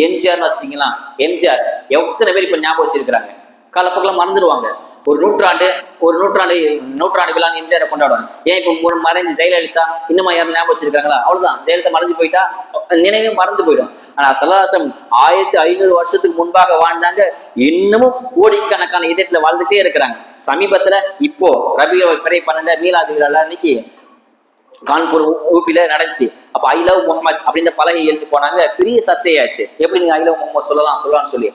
எம்ஜிஆர்னு வச்சுங்களா, எம்ஜிஆர் எத்தனை பேர் இப்ப ஞாபகம் வச்சிருக்கிறாங்க, காலப்போக்கெல்லாம் மறந்துடுவாங்க. ஒரு நூற்றாண்டு விழா எம்ஜிஆரை கொண்டாடுவாங்க. ஏன் இப்ப மறைஞ்சு ஜெயலலிதா இன்னுமா யாரும் ஞாபகம் வச்சிருக்காங்களா? அவ்வளவுதான், ஜெயலலிதா மறைஞ்சு போயிட்டா நினைவே மறந்து போயிடும். ஆனா ஸல்லல்லாஹு அலைஹி வஸல்லம் 1500 வருஷத்துக்கு முன்பாக வாழ்ந்தாங்க, இன்னமும் கோடிக்கணக்கான இதயத்துல வாழ்ந்துட்டே இருக்கிறாங்க. சமீபத்துல இப்போ ரபியுல் பிறை 12 மீலாது விழா அன்னைக்கு கான்பூர் ஊபில நடந்துச்சு. அப்ப ஐ லவ் முஹம்மது அப்படின்ற பலகை எழுதி போனாங்க, பெரிய சர்ச்சையாச்சு. எப்படி நீங்க ஐ லவ் முஹம்மது சொல்லலாம்னு சொல்லி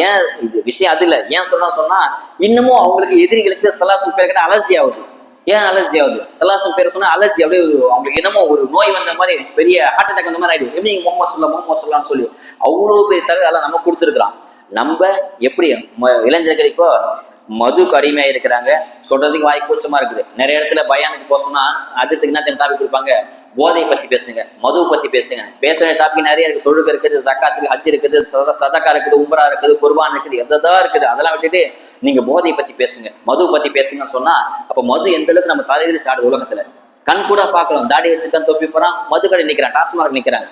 ஏன் இது விஷயம் அது இல்லை, ஏன் சொன்னா இன்னமும் அவங்களுக்கு எதிரிகளுக்கு ஸல்லல்லாஹு பேர் கிட்ட அலர்ஜி ஆகுது. ஏன் அலர்ஜி ஆகுது? ஸல்லல்லாஹு பேர் சொன்னா அலர்ஜி, அப்படியே அவங்களுக்கு என்னமோ ஒரு நோய் வந்த மாதிரி, பெரிய ஹார்ட் அட்டாக் வந்த மாதிரி ஆயிடுது. எப்படி நீங்க முஹம்மது சொல்லலாம்னு சொல்லி அவ்வளவு பெரிய தகவல் எல்லாம் நம்ம கொடுத்துருக்கலாம். நம்ம எப்படி இளைஞர்கள் இப்போ மதுக்கு அடிமையா இருக்கிறாங்க, சொல்றதுக்கு வாய் கூச்சமா இருக்குது. நிறைய இடத்துல பயானுக்கு போசோம்னா அஜத்துக்கு என்ன டாபிக் கொடுப்பாங்க, போதையை பத்தி பேசுங்க, மதுவை பத்தி பேசுங்க. பேசுற டாபிக் நிறைய இருக்கு, தொழுகை இருக்குது, ஜக்காத் இருக்கு, ஹஜ் இருக்குது, சதக்கா இருக்குது, உம்ரா இருக்குது, குர்பான் இருக்குது, எதான் இருக்குது. அதெல்லாம் விட்டுட்டு நீங்க போதையை பத்தி பேசுங்க, மதுவை பத்தி பேசுங்கன்னு சொன்னா அப்ப மது எந்த அளவுக்கு நம்ம தலைவிரி சாடுது. உலகத்துல கண் கூட பாக்கலாம், தாடி வச்சிருக்கான், தொப்பி போறான், மது கடை நிக்கிறான், டாஸ்மார்க் நிக்கிறாங்க.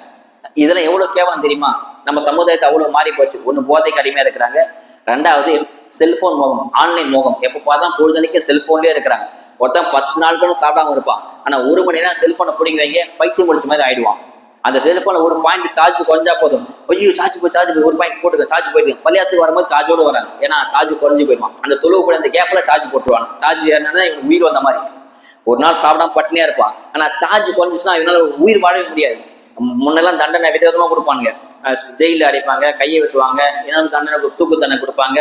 இதெல்லாம் எவ்வளவு கேவலம் தெரியுமா? நம்ம சமுதாயத்தை அவ்வளவு மாறி போச்சு. ஒண்ணு போதைக்கு அடிமையா இருக்கிறாங்க, ரெண்டாவது செல்போன் மோகம், ஆன்லைன் மோகம். எப்ப பார்த்தா பொழுதுனைக்கு செல்போன்லயே இருக்கிறாங்க. ஒருத்தன் 10 நாட்களும் சாப்பிடாம இருப்பான், ஆனா 1 மணி நேரம் செல்போனை பிடிங்க வைங்க, பைத்தியம் முடிச்ச மாதிரி ஆயிடுவான். அந்த செல்போனை ஒரு பாயிண்ட் சார்ஜ் குறைஞ்சா போதும், ஐயோ சார்ஜ் போய் ஒரு பாயிண்ட் போட்டுக்க, சார்ஜ் போயிட்டு பள்ளியாசுக்கு வரும்போது சார்ஜோடு வராங்க, ஏன்னா சார்ஜ் குறைஞ்சு போயிடுவான். அந்த தொழுவு கூட இந்த கேப்ல சார்ஜ் போட்டுருவாங்க. சார்ஜ் ஏறினா இவனுக்கு உயிர் வந்த மாதிரி. ஒரு நாள் சாப்பிடாம பட்டினியா இருப்பான், ஆனா சார்ஜ் குறைஞ்சிச்சுன்னா இவனால உயிர் வாழவே முடியாது. முன்னெல்லாம் தண்டனை விதவிதமா கொடுப்பானுங்க, ஜெயில அடைப்பாங்க, கையை வெட்டுவாங்க, ஏன்னா தண்டனை தூக்கு தண்டனை கொடுப்பாங்க,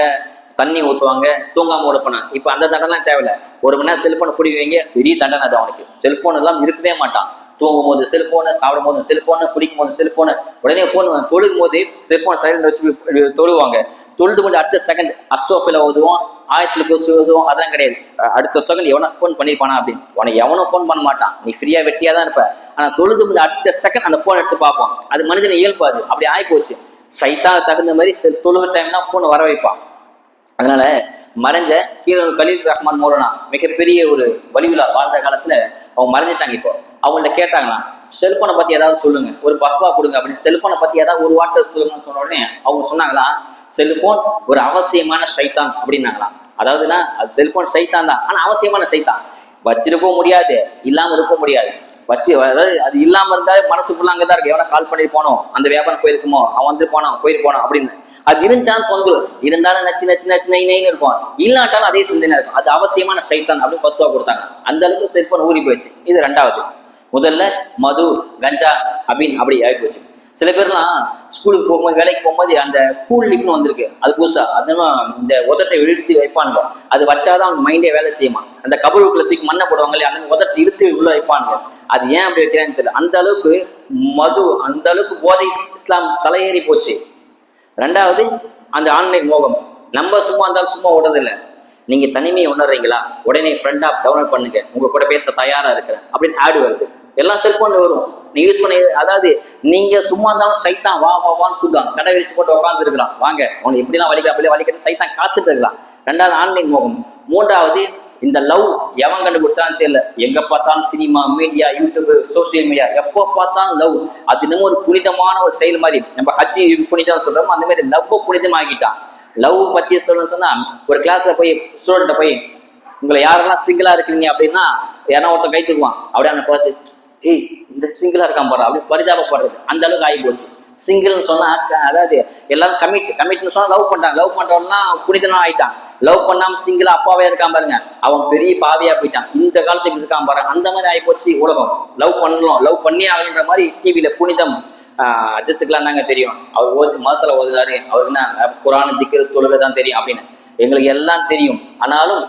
தண்ணி ஊற்றுவாங்க, தூங்காம ஓடப்போனா. இப்ப அந்த தண்டனை தேவையில்லை, 1 மணி நேரம் செல்போனை பிடிக்குவீங்க, பெரிய தண்டனை அது அவனுக்கு. செல்போன் எல்லாம் இருக்கவே மாட்டான். தூங்கும் போது செல்போனு, சாப்பிடும் போது செல்போனு, குடிக்கும் போது செல்போனு, உடனே போன். தொழுகும் போது செல்போன் சைலண்ட் வச்சு தொழுவாங்க. தொழுது கொஞ்சம் அடுத்த செகண்ட் அஸ்டோஃபில ஓதுவோம், ஆயத்துல போய் ஓதுவோம். அதெல்லாம் கிடையாது. அடுத்த செகண்ட் எவனா ஃபோன் பண்ணிருப்பானா அப்படின்னு. உனக்கு எவனும் ஃபோன் பண்ண மாட்டான், நீ ஃப்ரீயா வெட்டியா தான் இருப்ப. ஆனா தொழுது கொஞ்சம் அடுத்த செகண்ட் அந்த போன் எடுத்து பார்ப்போம். அது மனிதனை இயல்பாது, அப்படி ஆகி போச்சு. சைத்தா தகுந்த மாதிரி தொழுகிற டைம் தான் போன் வர வைப்பான். அதனால மறைஞ்ச கலீல் ரஹ்மான் மௌலானா மிகப்பெரிய ஒரு வலிவிழா வாழ்ந்த காலத்துல அவங்க மறைஞ்சிட்டாங்க. இப்போ அவங்கள்ட்ட கேட்டாங்களா, செல்போனை பத்தி ஏதாவது சொல்லுங்க, ஒரு பத்வா கொடுங்க அப்படின்னு. செல்போனை பத்தி ஏதாவது ஒரு வார்த்தை சொல்லுங்கன்னு சொன்ன உடனே அவங்க சொன்னாங்களா, செல்போன் ஒரு அவசியமான சைத்தான் அப்படின்னாங்களாம். அதாவதுன்னா அது செல்போன் சைத்தான் தான், ஆனா அவசியமான சைத்தான். வச்சிருக்கவும் முடியாது, இல்லாம இருக்கவும் முடியாது. வச்சு அதாவது அது இல்லாம இருந்தாலே மனசு ஃபுல்லா அங்கதான் இருக்கு. எவனா கால் பண்ணி போனோம், அந்த வியாபாரம் போயிருக்குமோ, அவன் வந்து போயிருப்பானோ அப்படின்னு. அது இருந்தாலும் தொந்தரும், இருந்தாலும் நச்சு நச்சு நச்சு நைன்னு இருக்கும், இல்லாட்டாலும் அதே சிந்தனை இருக்கும். அது அவசியமான சைத்தான் அப்படின்னு பத்துவா கொடுத்தாங்க. அந்த அளவுக்கு செல்போன் ஊறி போயிடுச்சு. இது ரெண்டாவது. முதல்ல மது, கஞ்சா அப்படின்னு அப்படி ஆகி போச்சு. சில பேர்லாம் ஸ்கூலுக்கு போகும்போது, வேலைக்கு போகும்போது அந்த கூல் லிஃப்ட்னு வந்திருக்கு, அது புதுசா. அதெல்லாம் இந்த உதட்டை இழுத்து வைப்பானுங்க, அது வச்சாதான் அவங்க மைண்டே வேலை செய்யுமா. அந்த கபருக்குள்ள தூக்கி மண்ணை போடுவாங்க இல்லையா, அந்த உதட்டை இழுத்து உள்ள வைப்பானுங்க. அது ஏன் அப்படி வைக்கிறான்னு தெரியல. அந்த அளவுக்கு மது, அந்த அளவுக்கு போதை இஸ்லாம் தலையேறி போச்சு. ரெண்டாவது அந்த ஆன்லைன் மோகம். நம்ம சும்மா இருந்தாலும் சும்மா ஓடுறதில்லை. நீங்க தனிமையை உணர்றீங்களா, உடனே ஃப்ரெண்ட் ஆப் டவுன்லோட் பண்ணுங்க, உங்க கூட பேச தயாரா இருக்கிறேன் அப்படின்னு ஆடு வருது. எல்லாம் செல்போன்ல வரும், நீ யூஸ் பண்ணி. அதாவது நீங்க சும்மா இருந்தாலும் சைத்தான் வா வா வான்னு கூப்பிடுவான், கடை விரிச்சு போட்டு உட்கார்ந்து இருக்கிறான், வாங்க உனக்கு எப்படிலாம் வலிக்கட்டு சைத்தான் காத்துட்டு இருக்கலாம். ரெண்டாவது ஆன்லைன் மோகம். மூன்றாவது இந்த லவ். எவன் கண்டுபிடிச்சான்னு தெரியல, எங்க பார்த்தாலும் cinema, media, YouTube, social media, எப்போ பார்த்தாலும் லவ். அது இன்னமும் ஒரு புனிதமான ஒரு செயல் மாதிரி. நம்ம ஹஜ்ஜி புனிதம் சொல்றோம், அந்த மாதிரி லவ் புனிதமாகிட்டான். லவ் பத்தி சொல்லணும்னு சொன்னா, ஒரு கிளாஸ்ல போய் ஸ்டூடெண்ட்ட போய், உங்களை யாரெல்லாம் சிங்கிளா இருக்கிறீங்க அப்படின்னா யாரா ஒருத்தன் கை தூக்குவான், அப்படியே அவனை பார்த்து, ஏய் இந்த சிங்கிளா இருக்கான் பாரு அப்படின்னு பரிதாபப்படுறது. அந்த அளவுக்கு ஆகி போச்சு. சிங்கிள்னு சொன்னா அதாவது எல்லாரும் கமிட்னு சொன்னா லவ் பண்றான், லவ் பண்றவன்லாம் புனிதனா ஆயிட்டான். லவ் பண்ணாம சிங்கிளா அப்பாவே இருக்கான் பாருங்க, அவன் பெரிய பாவியா போயிட்டான். இந்த காலத்துக்கு இருக்கான் பாருங்க, அந்த மாதிரி ஆகி போச்சு உலகம். லவ் பண்ணணும், லவ் பண்ணி ஆகணுன்ற மாதிரி டிவியில புனிதம். அஜத்துக்குலாம் நாங்க தெரியும், அவர் மாசல ஓதுனாரு, அவருக்கு என்ன குரான் திக்கிற தொழுகை தான் தெரியும் அப்படின்னு எங்களுக்கு எல்லாம் தெரியும். ஆனாலும்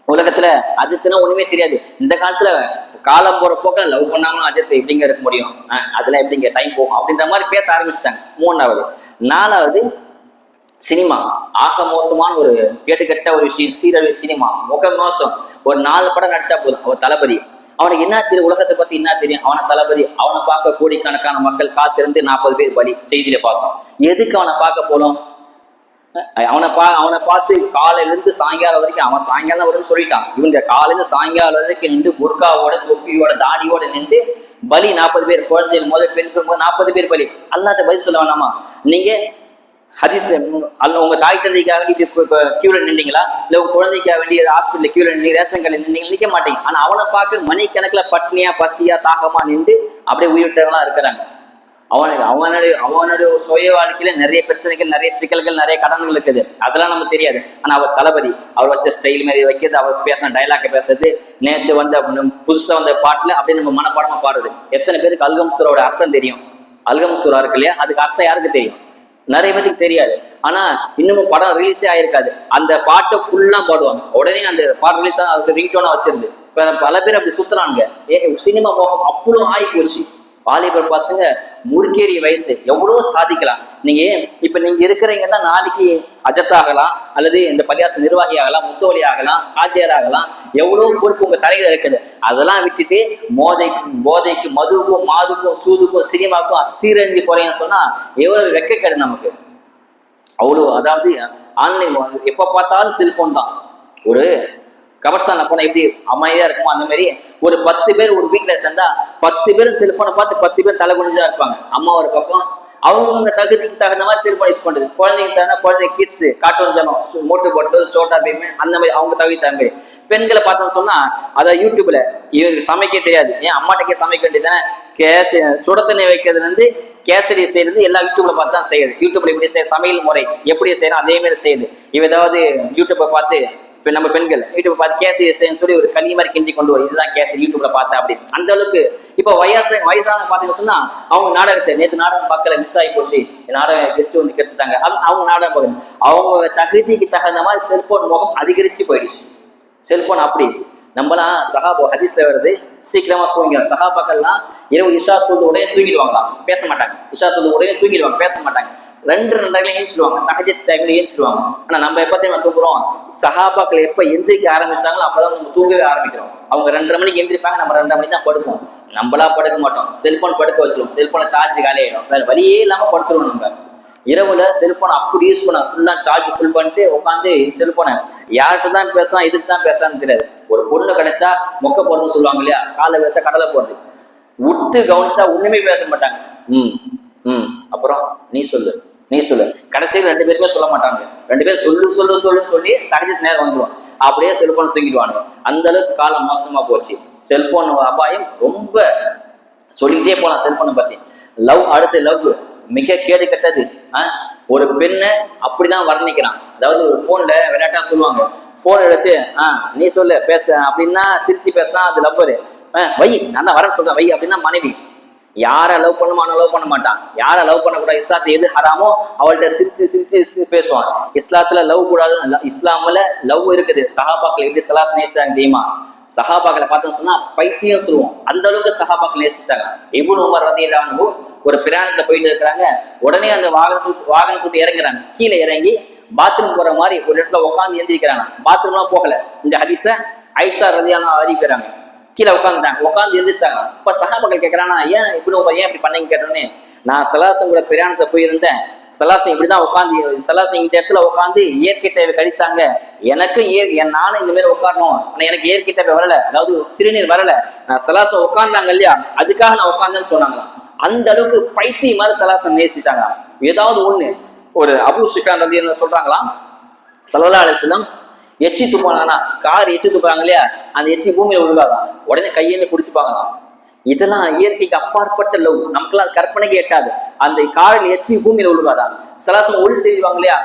உலகத்துல அஜத்துனா ஒண்ணுமே தெரியாது. இந்த காலத்துல காலம் போற போக்க லவ் பண்ணாமலும் அஜத் எப்படிங்க இருக்க முடியும், அதெல்லாம் எப்படிங்க டைம் போகும் அப்படின்ற மாதிரி பேச ஆரம்பிச்சுட்டாங்க. மூணாவது. நாலாவது சினிமா. ஆக மோசமான ஒரு கேட்டுக்கட்ட ஒரு விஷயம், சீரழிவு சினிமா. முக மோசம். ஒரு 4 படம் நடிச்சா போதும், அவர் தளபதி. அவனுக்கு என்ன தெரியும், உலகத்தை பத்தி என்ன தெரியும், அவனை தளபதி. அவனை பார்க்க கோடிக்கணக்கான மக்கள் காத்திருந்து 40 பேர் பலி செய்தியில பார்த்தோம். எதுக்கு அவனை பார்க்க போனோம்? அவனை பார்த்து காலையில இருந்து சாயங்காலம் வரைக்கும், அவன் சாயங்காலம் வரும்னு சொல்லிட்டான். இவங்க காலையில சாயங்காலம் வரைக்கும் நின்று புர்காவோட தொப்பியோட தாடியோட நின்று பலி 40 பேர். குழந்தைகள் முதல் பெண்கள் முதல் 40 பேர் பலி. அல்லாஹ்ட்ட பதில் சொல்ல வேணாமா? நீங்க ஹதீஸ் உங்க தாய் தந்தைக்காக வேண்டி கியூல நின்றீங்களா, இல்ல உங்க குழந்தைக்காக வேண்டி ஹாஸ்பிட்டல் கியூல நின்று ரேஷன் கடையில் நின்றீங்க? நிற்க மாட்டீங்க. ஆனா அவனை பார்க்க மணிக்கணக்கில் பட்னியா பசியா தாகமா நின்று அப்படியே உயிரிட்டவங்களா இருக்கிறாங்க. அவனுடைய சுய வாழ்க்கையில நிறைய பிரச்சனைகள், நிறைய சிக்கல்கள், நிறைய கடன்கள் இருக்குது. அதெல்லாம் நமக்கு தெரியாது. ஆனா அவர் தளபதி, அவர் வச்ச ஸ்டைல் மாதிரி வைக்கிறது, அவர் பேசின டைலாக் பேசுறது, நேற்று வந்து புதுசா வந்த பாட்டுல அப்படியே நம்ம மனப்பாடமா பாடுறது. எத்தனை பேருக்கு அல்கம் சூராவோட அர்த்தம் தெரியும்? அல்கம் சூரா இருக்கு இல்லையா, அதுக்கு அர்த்தம் யாருக்கு தெரியும்? நிறைய பேருக்கு தெரியாது. ஆனா இன்னமும் படம் ரிலீஸே ஆயிருக்காது, அந்த பாட்டை ஃபுல்லா பாடுவாங்க. உடனே அந்த பாட்டு ரிலீஸ் ஆக அதுக்கு ரிங்டோனா வச்சிருந்து பல பேர் அப்படி சுத்துறாங்க. சினிமா மோகம் அவ்வளவு ஆகி போச்சு. வாலிபர் பசங்க முறுக்கேறிய வயசு, எவ்வளவு சாதிக்கலாம். நீங்க இருக்கிறீங்கன்னா நாளைக்கு அஜத் ஆகலாம், அல்லது இந்த பள்ளியாச நிர்வாகி ஆகலாம், முத்தவழி ஆகலாம், ஆட்சியர் ஆகலாம். எவ்வளவு பொறுப்பு உங்க தலையில இருக்குது. அதெல்லாம் விட்டுட்டு போதைக்கு மதுவுக்கும் மாதுக்கும் சூதுக்கும் சினிமாவுக்கும் சீரழிஞ்சு போறீங்கன்னு சொன்னா எவ்வளவு வெக்கக்கேடு நமக்கு. அவ்வளவு. அதாவது ஆன்லைன் எப்ப பார்த்தாலும் செல்போன் தான். ஒரு கபர்ஸ்தான்ல போனா எப்படி அமைதியா இருக்குமோ அந்த மாதிரி ஒரு 10 பேர் ஒரு வீட்டுல சேர்ந்தா 10 பேரும் செல்போனை பார்த்து 10 பேர் தலை குனிஞ்சா இருப்பாங்க. அம்மா ஒரு பக்கம், அவங்க தகுதிக்கு தகுந்த மாதிரி செல்போன் யூஸ் பண்றது. குழந்தைங்க தகுந்த குழந்தை கிட்ஸ் கார்ட்டூன் ஜனம் மோட்டு போட்டு சோட்டா பீம் அந்த மாதிரி அவங்க தகுதி தகுந்த மாதிரி. பெண்களை பார்த்தோம்னு சொன்னா அதை யூடியூப்ல இவருக்கு சமைக்க தெரியாது, ஏன் அம்மாட்டக்கே சமைக்க வேண்டியதானே, சுட தண்ணி வைக்கிறதுல இருந்து கேசரி செய்யறது எல்லாம் யூடியூப்ல பார்த்து தான் செய்யுது. யூடியூப்ல எப்படி செய்ய சமையல் முறை எப்படி செய்யணும் அதே மாதிரி செய்யுது. இவ ஏதாவது யூடியூப்பை பார்த்து இப்ப நம்ம பெண்கள் யூடியூப் பார்த்து கேசரி செய்யணும்னு சொல்லி ஒரு கனி மாதிரி கிண்டி கொண்டு வரும், இதுதான் கேசரி யூடியூப்ல பார்த்தா அப்படி. அந்த அளவுக்கு இப்ப வயசான பாத்தீங்கன்னு சொன்னா அவங்க நாடகத்தை நேற்று நாடகம் பார்க்கல மிஸ் ஆகி போச்சு, நாடகம் கெஸ்ட் வந்து கெடுத்துட்டாங்க, அவங்க நாடகம் பார்க்கணும். அவங்க தகுதிக்கு தகுந்த மாதிரி செல்போன் முகம் அதிகரிச்சு போயிடுச்சு. செல்போன் அப்படி நம்மளாம் சஹாபா ஹதீஸ்ல வருது சீக்கிரமா தூங்கிடும். சஹாபாக்கள்லாம் இரவு இஷா தொழுது உடனே தூங்கிடுவாங்களாம், பேச மாட்டாங்க. இஷா தொழுது உடனே தூங்கிடுவாங்க, பேச மாட்டாங்க. 2 ஏஞ்சிடுவாங்க, தஹஜ்ஜத் டைம்ல ஏஞ்சிடுவாங்க. ஆனா நம்ம எப்ப தெரியுமா தூங்குறோம்? சஹாபாக்கள் எப்ப எந்திரிக்க ஆரம்பிச்சாங்களோ அப்பதான் நம்ம தூங்கவே ஆரம்பிக்கிறோம். அவங்க 2:30 மணிக்கு எந்திரிப்பாங்க, நம்ம 2:30 மணிக்கு தான் படுப்போம். நம்மளா படுக்க மாட்டோம், செல்போன் படுக்க வச்சிருவோம். செல்போனை சார்ஜ் காலி ஆயிடும், வேற வழியே இல்லாம படுத்துருவோம். நம்ம இரவுல செல்போன் அப்படி யூஸ் பண்ண ஃபுல்லா சார்ஜ் ஃபுல் பண்ணிட்டு உட்காந்து செல்போனை யார்கிட்ட தான் பேசலாம் இதுக்கு தான் பேசலான்னு தெரியாது. ஒரு பொண்ணு கிடைச்சா மொக்க போறதுன்னு சொல்லுவாங்க இல்லையா, காலை வச்சா கடலை போறது, விட்டு கவனிச்சா ஒண்ணுமே பேச மாட்டாங்க. அப்புறம் நீ சொல்லு கடைசியில் 2 பேருமே சொல்ல மாட்டாங்க. 2 பேரும் சொல்லு சொல்லி தகஜத்து நேரம் வந்துடும், அப்படியே செல்போன் தூங்கிடுவானுங்க. அந்த அளவுக்கு காலம் மோசமா போச்சு. செல்போன் அபாயம் ரொம்ப சொல்லிக்கிட்டே போலாம். செல்போனை பத்தி அடுத்து லவ் மிக கேடு கட்டது. ஒரு பெண்ணை அப்படிதான் வர்ணிக்கிறான். அதாவது ஒரு போன்ல விளையாட்டா சொல்லுவாங்க, போன் எடுத்து நீ சொல்லு பேச அப்படின்னா சிரிச்சு பேசலாம், அது லவ்வரு. வை நான் தான் வர சொல்றேன் வை அப்படின்னா மனைவி. யாரை லவ் பண்ணுமானோ லவ் பண்ண மாட்டான், யாரை லவ் பண்ணக்கூடாது இஸ்லாத்துல எது ஹராமோ அவள்கிட்ட சிரிச்சு பேசுவான். இஸ்லாத்துல லவ் கூடாது, இஸ்லாம்ல லவ் இருக்குது. சஹாபாக்கள் எப்படி சலாஸ் நேசிச்சாங்க தெரியுமா? சஹாபாக்களை பார்த்தோம் சொன்னா பைத்தியம் சொல்லுவோம், அந்த அளவுக்கு சஹாபாக்கள் நேசித்தாங்க. இப்னு உமர் ரலியல்லாஹு அன்ஹு ஒரு பிரயாணத்துல போயிட்டு இருக்கிறாங்க. உடனே அந்த வாகனத்துக்கு இறங்குறாங்க. கீழே இறங்கி பாத்ரூம் போற மாதிரி ஒரு இடத்துல உட்காந்து எந்திரிக்கிறாங்க. பாத்ரூம்லாம் போகல. இந்த ஹதீஸ ஐஷா ரலியல்லாஹு அன்ஹா அறிவிக்கிறாங்க. கீழே உட்காந்து எந்திரிச்சாங்க. இப்ப சஹாபாக்கள் கேட்கறானா, ஏன் இப்னு உமர் ஏன் இப்படி பண்ணீங்க கேட்டோன்னே, நான் சலாசம் கூட பிரயாணத்துல போயிருந்தேன், சலாசம் இப்படிதான் உட்காந்து சலாசம் இந்த இடத்துல உட்காந்து இயற்கை தேவை கழிச்சாங்க. எனக்கும் நானும் இந்த மாதிரி உட்காரணும், ஆனா எனக்கு இயற்கை தேவை வரல, அதாவது சிறுநீர் வரல, நான் சலாசம் உட்கார்ந்தாங்க இல்லையா அதுக்காக நான் உட்கார்ந்தேன்னு சொன்னாங்களாம். அந்த அளவுக்கு பைத்தியம் மாதிரி சலாசம் நேசிட்டாங்க. ஏதாவது ஒண்ணு ஒரு அபூ சுஃபியான் ரலியல்லாஹு சொல்றாங்களாம், ஸல்லல்லாஹு அலைஹி வஸல்லம் எச்சி துப்பானா, கார் எச்சி துப்பாங்க இல்லையா, அந்த எச்சி பூமியில விழுகாதான், உடனே கையேந்து குடிச்சுப்பாங்களாம். இதெல்லாம் இயற்கைக்கு அப்பாற்பட்ட லவ், நமக்குலாம் கற்பனைக்கு எட்டாது. அந்த காரில் எச்சி பூமியில விழுகாதான். சலாசம் ஒளி செய்வாங்க இல்லையா,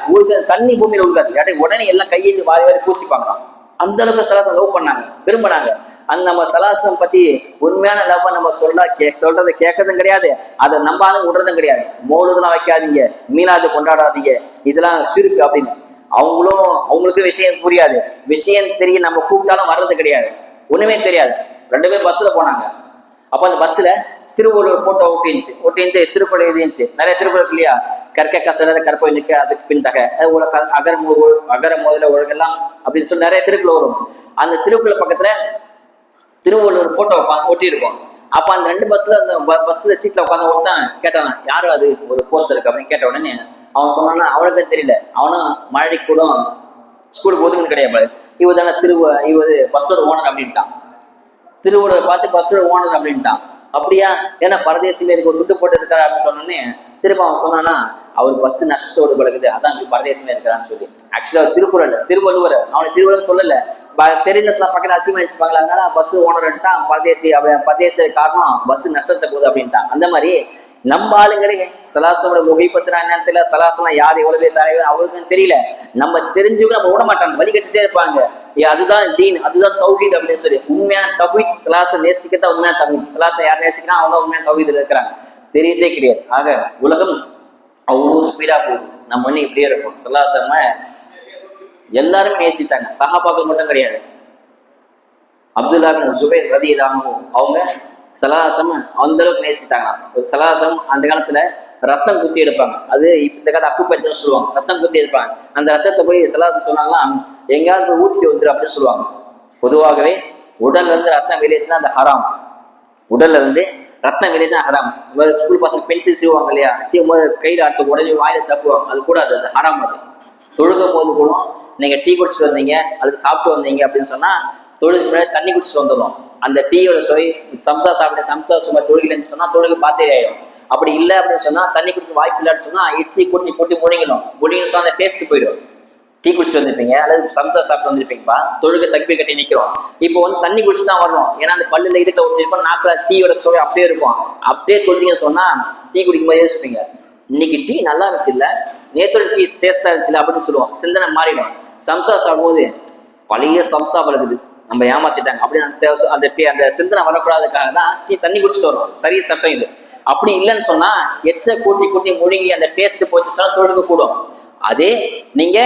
தண்ணி பூமியில விழுகாது, உடனே எல்லாம் கையேந்து வாரி பூசிப்பாங்களாம். அந்த அளவுக்கு சலாசம் லவ் பண்ணாங்க, விரும்பினாங்க. அந்த நம்ம சலாசம் பத்தி உண்மையான லவ் நம்ம சொல்றதை கேட்கறதும் கிடையாது, அதை நம்பாத விடுறதும் கிடையாது. மௌலுதெல்லாம் வைக்காதீங்க, மீனாது கொண்டாடாதீங்க, இதெல்லாம் சிறுக்கு அப்படின்னு. அவங்களுக்கு விஷயம் புரியாது, விஷயம் தெரிய நம்ம கூப்பிட்டாலும் வர்றது கிடையாது, ஒண்ணுமே தெரியாது. 2 பேரும் பஸ்ல போனாங்க. அப்ப அந்த பஸ்ல திருவள்ளுவர் போட்டோ ஒட்டிச்சு திருக்குறள் எழுதிச்சு. நிறைய திருக்குறள் இல்லையா, கற்க கசட கற்பொழுக்க அதுக்கு பின்தக அகர முதல ஒழுகெல்லாம் அப்படின்னு சொல்லி நிறைய திருக்குறள் வரும். அந்த திருக்குறள் பக்கத்துல திருவள்ளுவர் போட்டோ ஒட்டி இருக்கும். அப்ப அந்த 2 பஸ்ல சீட்ல உட்காந்து ஒருத்தான் கேட்டான், யாரும் அது ஒரு போஸ்டர் இருக்கு அப்படின்னு கேட்ட உடனே அவன் சொன்னான்னா அவனுக்கு தெரியல, அவனும் மழைக்கு கூட ஸ்கூலுக்கு ஒதுக்குன்னு கிடையாது, இவர் தானே இவர் பஸ்ஸோட ஓனர் அப்படின்ட்டான். திருவள்ளுவர் பார்த்து பஸ்ஸோட ஓனர் அப்படின்ட்டான். அப்படியா, ஏன்னா பரதேசி மேற்கு ஒரு துட்டு போட்டு இருக்காரு அப்படின்னு சொன்னோன்னே திரும்ப அவன் சொன்னானா அவர் பஸ் நஷ்டத்தோடு பழகுது, அதான் இப்படி பரதேசமே இருக்கிறான்னு சொல்லி. ஆக்சுவலா திருவள்ளுவர் அவனை திருவள்ளுவர் சொல்லல, தெரியல சொன்னா பக்கத்துல அசிமா வச்சுப்பாங்களா, அதனால பஸ் ஓனர்ட்டான் பரதேசி காரணம் பஸ் நஷ்டத்தை போகுது அப்படின்ட்டான். அந்த மாதிரி நம்ம ஆளுங்களே சலாசோட முகைப்பத்தினா என்னன்னு தெரியல, சலாசலாம் யார் எவ்வளவு பேர் தலைவர் அவருக்கும் தெரியல. நம்ம தெரிஞ்சுக்க நம்ம விட மாட்டாங்க, வழி கட்டிட்டே இருப்பாங்க. அதுதான் தீன், அதுதான் தௌஹீத் அப்படின்னு சொல்லி. உண்மையான தௌஹீத் சலாச நேசிக்கத்தான் உண்மையான தௌஹீத். சலாச யார் நேசிக்கிறா அவங்க உண்மையான தௌஹீத்ல இருக்கிறாங்க, தெரியதே கிடையாது. ஆக உலகம் அவ்வளோ ஸ்பீடா போகுது, நம்ம ஒண்ணு இப்படியே இருக்கும். சலாசம எல்லாருமே நேசித்தாங்க, சஹாபாக்கள் மட்டும் கிடையாது. அப்துல்லா பின் ஜுபைர் ரலியல்லாஹு அன்ஹு அவங்க சலாசம் அந்த அளவுக்கு நேசித்தாங்க. ஒரு சலாசம் அந்த காலத்துல ரத்தம் குத்தி எடுப்பாங்க, அது இந்த காலத்து அக்குப்பஞ்சர்னு சொல்லுவாங்க. ரத்தம் குத்தி எடுப்பாங்க, அந்த ரத்தத்தை போய் சலாசம் சொன்னாங்கன்னா எங்கேயாவது போய் ஊற்றி வந்துரு அப்படின்னு சொல்லுவாங்க. பொதுவாகவே உடல்ல இருந்து ரத்தம் வெளியேச்சுன்னா அந்த ஹராம், உடல்ல இருந்து ரத்தம் வெளியேச்சுன்னா ஹராம். ஸ்கூல் பசங்க பென்சில் சீவுவாங்க இல்லையா, சீவும் போது கையில் அடுத்து உடனே வாயில சாப்பிடுவாங்க, அது கூட அது ஹராம். அது தொழுகும் போது கூட நீங்க டீ குடிச்சிட்டு வந்தீங்க அல்லது சாப்பிட்டு வந்தீங்க அப்படின்னு சொன்னா தொழுதுக்கு முன்னாடி தண்ணி குடிச்சிட்டு வந்துடும். அந்த டீயோட சுவை சம்சா சாப்பிட்ட சம்சா சும்மா தொழுகிலன்னு சொன்னா தொழுகு பாத்தே ஆயிடும். அப்படி இல்லை அப்படின்னு சொன்னா தண்ணி குடிக்க வாய்ப்பு இல்லைன்னு சொன்னா எச்சி கூட்டி கூட்டி முழுங்கணும் சொன்னா அந்த டேஸ்ட் போயிடும். டீ குடிச்சிட்டு வந்திருப்பீங்க அல்லது சம்சா சாப்பிட்டு வந்திருப்பீங்கப்பா, தொழுகை தக்பி கட்டி நிற்கிறோம், இப்போ வந்து தண்ணி குடிச்சு தான் வரணும், ஏன்னா அந்த பல்லுல இதுல ஒருத்தருப்போம் நாக்குல டீயோட சுவை அப்படியே இருக்கும். அப்படியே தொழுதிங்க சொன்னா டீ குடிக்கும் போது யோசிப்பீங்க, இன்னைக்கு டீ நல்லா இருந்துச்சு இல்ல, நேத்தோட டீ டேஸ்டா இருந்துச்சு அப்படின்னு சொல்லுவோம். சிந்தனை மாறிடும். சம்சா சாப்பிடும்போது பழைய சம்சா பழகுது, நம்ம ஏமாத்திட்டாங்க அப்படின்னு அந்த சிந்தனை வரக்கூடாதுக்காக தான் தண்ணி குடிச்சிட்டு வரும். சரி சட்டம் இது. அப்படி இல்லைன்னு சொன்னா எச்ச கூட்டி கூட்டி முழுங்கி அந்த டேஸ்ட் போச்சு சொன்னா தொழுக கூடும். அதே நீங்க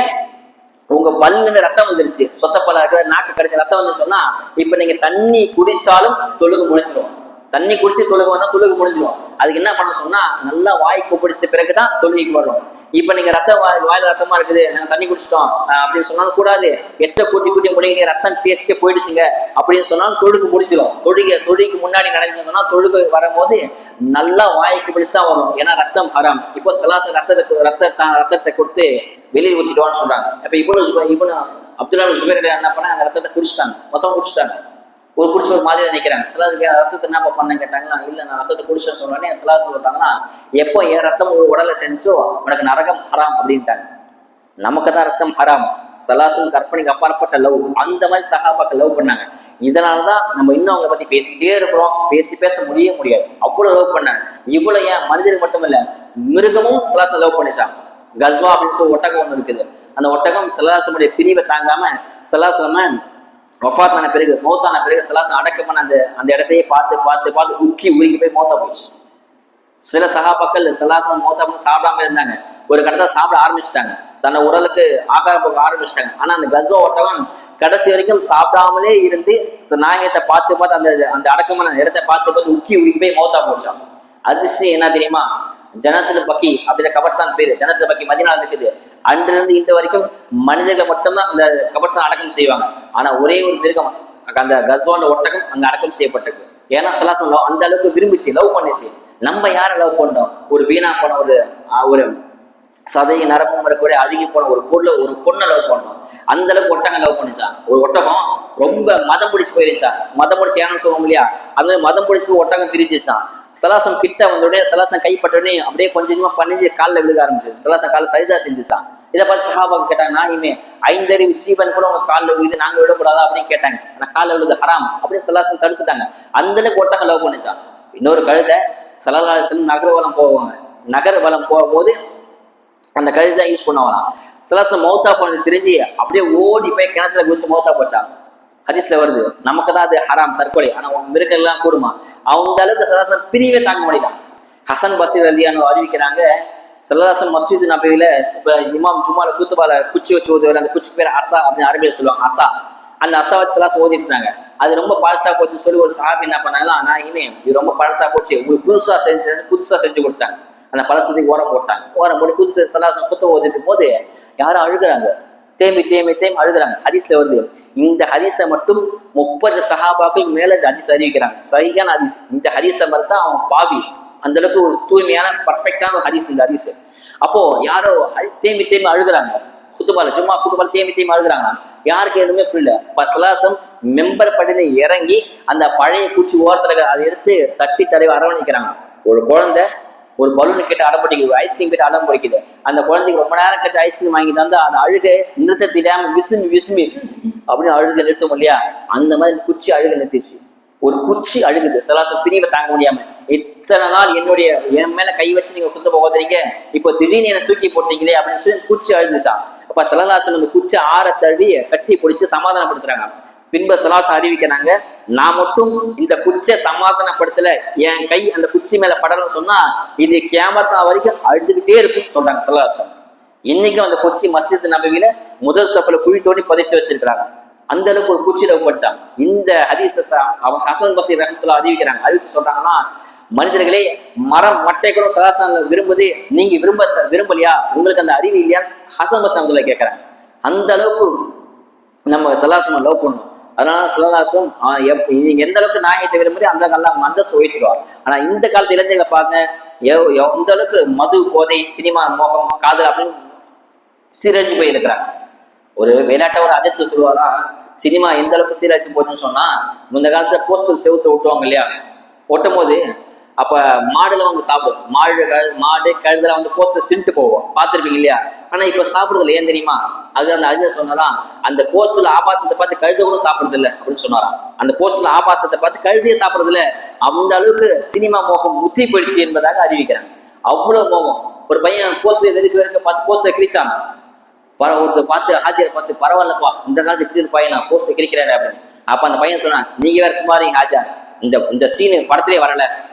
உங்க பல்லுல இருந்து ரத்தம் வந்துருச்சு, சொத்த பல்ல இருக்கிற நாக்கு கடைசி ரத்தம் வந்து சொன்னா இப்ப நீங்க தண்ணி குடிச்சாலும் தொழுகு முடிஞ்சிடும். தண்ணி குடிச்சு தொழுகு வந்தா தொழுகு முடிஞ்சிடும். அதுக்கு என்ன பண்ண சொன்னா நல்லா வாய் கூப்பிடிச்ச பிறகுதான் தொழுகைக்கு வரும். இப்ப நீங்க வாயில ரத்தமா இருக்குது, நாங்க தண்ணி குடிச்சிட்டோம் அப்படின்னு சொன்னாலும் கூடாது. எச்ச கூட்டி கூட்டி முடிங்க ரத்தம் டேஸ்டே போயிடுச்சுங்க அப்படின்னு சொன்னாலும் தொழுகு முடிஞ்சிடும். தொழுகைக்கு முன்னாடி நடந்துச்சு சொன்னா தொழுகு வரும்போது நல்லா வாய்க்கு பிடிச்சுதான் வரும். ஏன்னா ரத்தம் ஹராம். இப்போ சலாச ரத்தத்தை கொடுத்து வெளியே ஊத்திடுவான்னு சொல்றாங்க. அப்ப இவனு அப்துல்லா ஜுபைர் என்ன பண்ண அந்த ரத்தத்தை குடிச்சிட்டாங்க, மொத்தம் குடிச்சிட்டாங்க. ஒரு குடிச்சு ஒரு மாதிரி நினைக்கிறாங்க. சிலாசுக்கு ரத்தத்தை என்ன பண்ண கேட்டாங்களா, இல்ல நான் ரத்தத்தை குடிச்சேன்னு சொன்னோடனே சிலாசு சொல்லிட்டாங்கன்னா, எப்போ என் ரத்தம் உடலை செஞ்சோ உனக்கு நரகம் ஹராம் அப்படின்ட்டாங்க. நமக்கு தான் ரத்தம் ஹராம். சலாசும் கற்பனைக்கு அப்பாற்பட்ட லவ். அந்த மாதிரி சஹாபாக்கள் லவ் பண்ணாங்க. இதனாலதான் நம்ம இன்னும் அவங்களை பத்தி பேசிக்கிட்டே இருக்கிறோம். பேச முடியாது. அவ்வளவு லவ் பண்ணாங்க. இவ்வளவு ஏன் மனிதர்கள் மட்டும் இல்ல, மிருகமும் சலாசம் லவ் பண்ணிச்சாங்க. கஸ்வா அப்படின்னு சொல்லி ஒட்டகம் ஒண்ணு இருக்குது. அந்த ஒட்டகம் சலாசமுடைய பிரிவை தாங்காம சலாசம வஃபாத்தான பிறகு மௌத்தான பிறகு சலாசம் அடக்கம் பண்ண அந்த இடத்தையே பார்த்து உக்கி உருகி போய் மௌத்தா போயிடுச்சு. சில சகாபாக்கள் சலாசம் மௌத்தா பண்ணி சாப்பிடாம இருந்தாங்க. ஒரு கட்டத்தை சாப்பிட ஆரம்பிச்சுட்டாங்க, தன்னை உடலுக்கு ஆகாரம் போக ஆரம்பிச்சிட்டாங்க. ஆனா அந்த கஸ்வா ஒட்டகம் கடைசி வரைக்கும் சாப்பிடாமலே இருந்து நாயகத்தை பார்த்து அந்த அடக்கமான இடத்தை பார்த்து உக்கி உருகி போய் மௌத்தா போச்சாங்க. அதிசயம் என்ன தெரியுமா, ஜனத்துல பக்கி அப்படின்ற கபர்ஸ்தான் பேரு. ஜனத்துல பக்கி மதினா இருக்குது. அன்றிலிருந்து இந்த வரைக்கும் மனிதர்கள் மட்டும்தான் அந்த கபர்ஸ்தான் அடக்கம் செய்வாங்க. ஆனா ஒரே ஒரு மிருகம், அந்த கஸ்வான ஒட்டகம் அங்க அடக்கம் செய்யப்பட்டிருக்கு. ஏன்னா சலாசம் அந்த அளவுக்கு விரும்பிச்சு, லவ் பண்ணிச்சு. நம்ம யாரை லவ் பண்ணோம்? ஒரு வீணா போன ஒரு சதையை நரம்பும் வரக்கூடிய அழுகி போன ஒரு பொண்ணை லவ் பண்ணோம். அந்த அளவுக்கு ஒட்டகம் லவ் பண்ணிச்சா. ஒரு ஒட்டகம் ரொம்ப மதம் பிடிச்சு போயிருச்சா. மதம் பிடிச்சி ஏன்னு சொல்லுவோம் இல்லையா, அது மதம் பிடிச்சு ஒட்டகம் திரிஞ்சுதான். சலாசம் கிட்ட வந்தோடனே சலாசம் கைப்பற்றோடனே அப்படியே கொஞ்சமா பணிஞ்சு காலில் விழுக ஆரம்பிச்சு. சலாசம் கால சைதா செஞ்சுச்சான். இதை பார்த்து சஹாபாக்கு கேட்டாங்க, நாயுமே 5 அறிவு ஜீவன் கூட உங்க காலில் விழுது, நாங்க விடக்கூடாதா அப்படின்னு கேட்டாங்க. ஆனா காலில் விழுது ஹராம் அப்படின்னு சலாசம் தடுத்துட்டாங்க. அந்த அளவுக்கு ஒட்டகம் லவ் பண்ணிச்சான். இன்னொரு கழுதை சலாசம் நகர்வலம் போவாங்க. நகர்வலம் போகும்போது அந்த கழுதை யூஸ் பண்ணுவாங்களாம். சலாசம் மௌத்தா போனது தெரிஞ்சு அப்படியே ஓடி போய் கிணத்துல குடிச்சு மௌத்தா போச்சான். ஹதீஸ்ல வருது. நமக்கு தான் அது ஹராம், தற்கொலை. ஆனா மிருகம் எல்லாம் கூடுமா? அவங்க அளவுக்கு சலாசம் பிரிவே தாங்க முடியலாம். ஹசன் பசீர் ரலியல்லாஹு அறிவிக்கிறாங்க, சல்லாசன் மஸ்ஜித் நபியில இப்ப இமாம் ஜுமால கூத்துபால குச்சி வச்சு ஓதுவார். அந்த குச்சி பேர் அசா அப்படின்னு அரபியில சொல்லுவாங்க. அசா. அந்த அசா வச்சு சலாசம் ஓதிட்டு இருந்தாங்க. அது ரொம்ப பழசா போச்சுன்னு சொல்லி ஒரு சாபி என்ன பண்ணாங்களா, நான் இனிமே இது ரொம்ப பழசா போச்சு, உங்களுக்கு புதுசா செஞ்சு கொடுத்தாங்க. அந்த பழசத்துக்கு ஓரம் போட்டு புதுசு சலாசம் குத்த ஓதிட்டு போது யாரும் அழுகுறாங்க, தேம்பி அழுகுறாங்க. ஹதீஸ்ல வருது. இந்த ஹதீஸை மட்டும் 30 சஹாபாக்கள் மேல இந்த ஹதீஸ் அறிவிக்கிறாங்க. சரியான ஹதீஸ். இந்த ஹதீஸை மறுத்தா அவன் பாவி. அந்த அளவுக்கு ஒரு தூய்மையான பர்ஃபெக்டான ஒரு ஹதீஸ் இந்த ஹதீஸ். அப்போ யாரோ தேம்பி அழுகுறாங்க. ஜும்மா குத்துபால தேம்பி அழுகுறாங்க. யாருக்கு எதுவுமே புரியல. சலாசம் மெம்பர் படின்னு இறங்கி அந்த பழைய பூச்சி ஓரத்துல அதை எடுத்து தட்டி தடவை அரவணைக்கிறாங்க. ஒரு குழந்தை ஒரு பலூன் கிட்ட அடம் பிடிக்குது, ஐஸ்கிரீம் கிட்ட அடம் பிடிக்குது. அந்த குழந்தைக்கு ரொம்ப நேரம் கழிச்சு ஐஸ்கிரீம் வாங்கி தந்து அந்த அழுகை நிறுத்த தெரியாம விசுமி அப்படின்னு அழுகை நிறுத்தும் இல்லையா, அந்த மாதிரி குச்சி அழுகை நிறுத்திச்சு. ஒரு குச்சி அழுகுது, சலாசம் பிரிவை தாங்க முடியாம. இத்தனை நாள் என் மேல கை வச்சு நீங்க சுத்த போகாதீங்க, இப்போ திடீர்னு என்ன தூக்கி போட்டீங்களே அப்படின்னு சொல்லி குச்சி அழுதுச்சான். அப்ப சலலாசன் அந்த குச்சி ஆற தழுவி கட்டி பிடிச்சு சமாதானப்படுத்துறாங்க. பின்பு சலாசம் அறிவிக்கிறாங்க, நான் மட்டும் இந்த குச்சை சமாதானப்படுத்தல, என் கை அந்த குச்சி மேல படலன்னு சொன்னா இது கியாமத்தா வரைக்கும் அழுதுகிட்டே இருக்குன்னு சொல்றாங்க சலாசம். இன்னைக்கும் அந்த குச்சி மஸ்ஜித் நபவியில முதல் சஃப்ல குழி தோண்டி புதைச்சு வச்சிருக்கிறாங்க. அந்த அளவுக்கு ஒரு குச்சியில படுத்தாங்க. இந்த ஹதீஸ் ஹசன் பசீர் ரஹ்மத்துல்லாஹி அறிவிச்சு சொல்றாங்கன்னா, மனிதர்களே மரம் மட்டை கூட சலாசம் விரும்புது, நீங்க விரும்பலையா, உங்களுக்கு அந்த அறிவு இல்லையான்னு ஹசன் பசீர் கேட்கறாங்க. அந்த அளவுக்கு நம்ம சலாசம் லவ் பண்ணணும். அதனால சலாசம் நீங்க எந்த அளவுக்கு நாயகத்தை விரும்பி அந்த காலம் அந்த சுவைத்துருவார். ஆனா இந்த காலத்து இளைஞர்களை பாருங்க, எந்த அளவுக்கு மது, போதை, சினிமா மோகம், காதல் அப்படின்னு சீரழிஞ்சு போய் இருக்கிறாங்க. ஒரு விளையாட்ட ஒரு அதிர்ச்சி சொல்லுவாரா, சினிமா எந்த அளவுக்கு சீரழிச்சு போச்சுன்னு சொன்னா, முந்த காலத்துல போஸ்டர் செவுத்து ஓட்டுவாங்க இல்லையா, ஓட்டும் போது அப்ப மாடுல வந்து சாப்பிடும். மாடு கழுதெல்லாம் வந்து போஸ்ட் தின்ட்டு போவோம், பார்த்துருப்பீங்க இல்லையா? ஆனா இப்ப சாப்பிடுறதுல ஏன் தெரியுமா? அது அந்த அறிஞர் சொன்னாலாம், அந்த போஸ்ட்ல ஆபாசத்தை பார்த்து கழுத கூட சாப்பிடுறது இல்லை அப்படின்னு சொன்னாராம். அந்த போஸ்ட்ல ஆபாசத்தை பார்த்து கழுதையே சாப்பிடுறது இல்லை. அந்த அளவுக்கு சினிமா மோகம் முத்தி போயிடுச்சு என்பதாக அறிவிக்கிறாங்க. அவ்வளவு மோகம். ஒரு பையன் போஸ்ட் வெறுக்க பார்த்து போஸ்டர் கிழிச்சாங்க. ஒருத்தர் பார்த்து ஹாஜியரை பார்த்து, பரவாயில்லப்பா இந்த காலத்து கிழிது பையன் நான் போஸ்டர் கிழிக்கிறேன் அப்படின்னு. அப்ப அந்த பையன் சொன்னான், நீங்க வேற சுமாரிங்க ஹாஜார், இந்த சீனு படத்திலே வரல,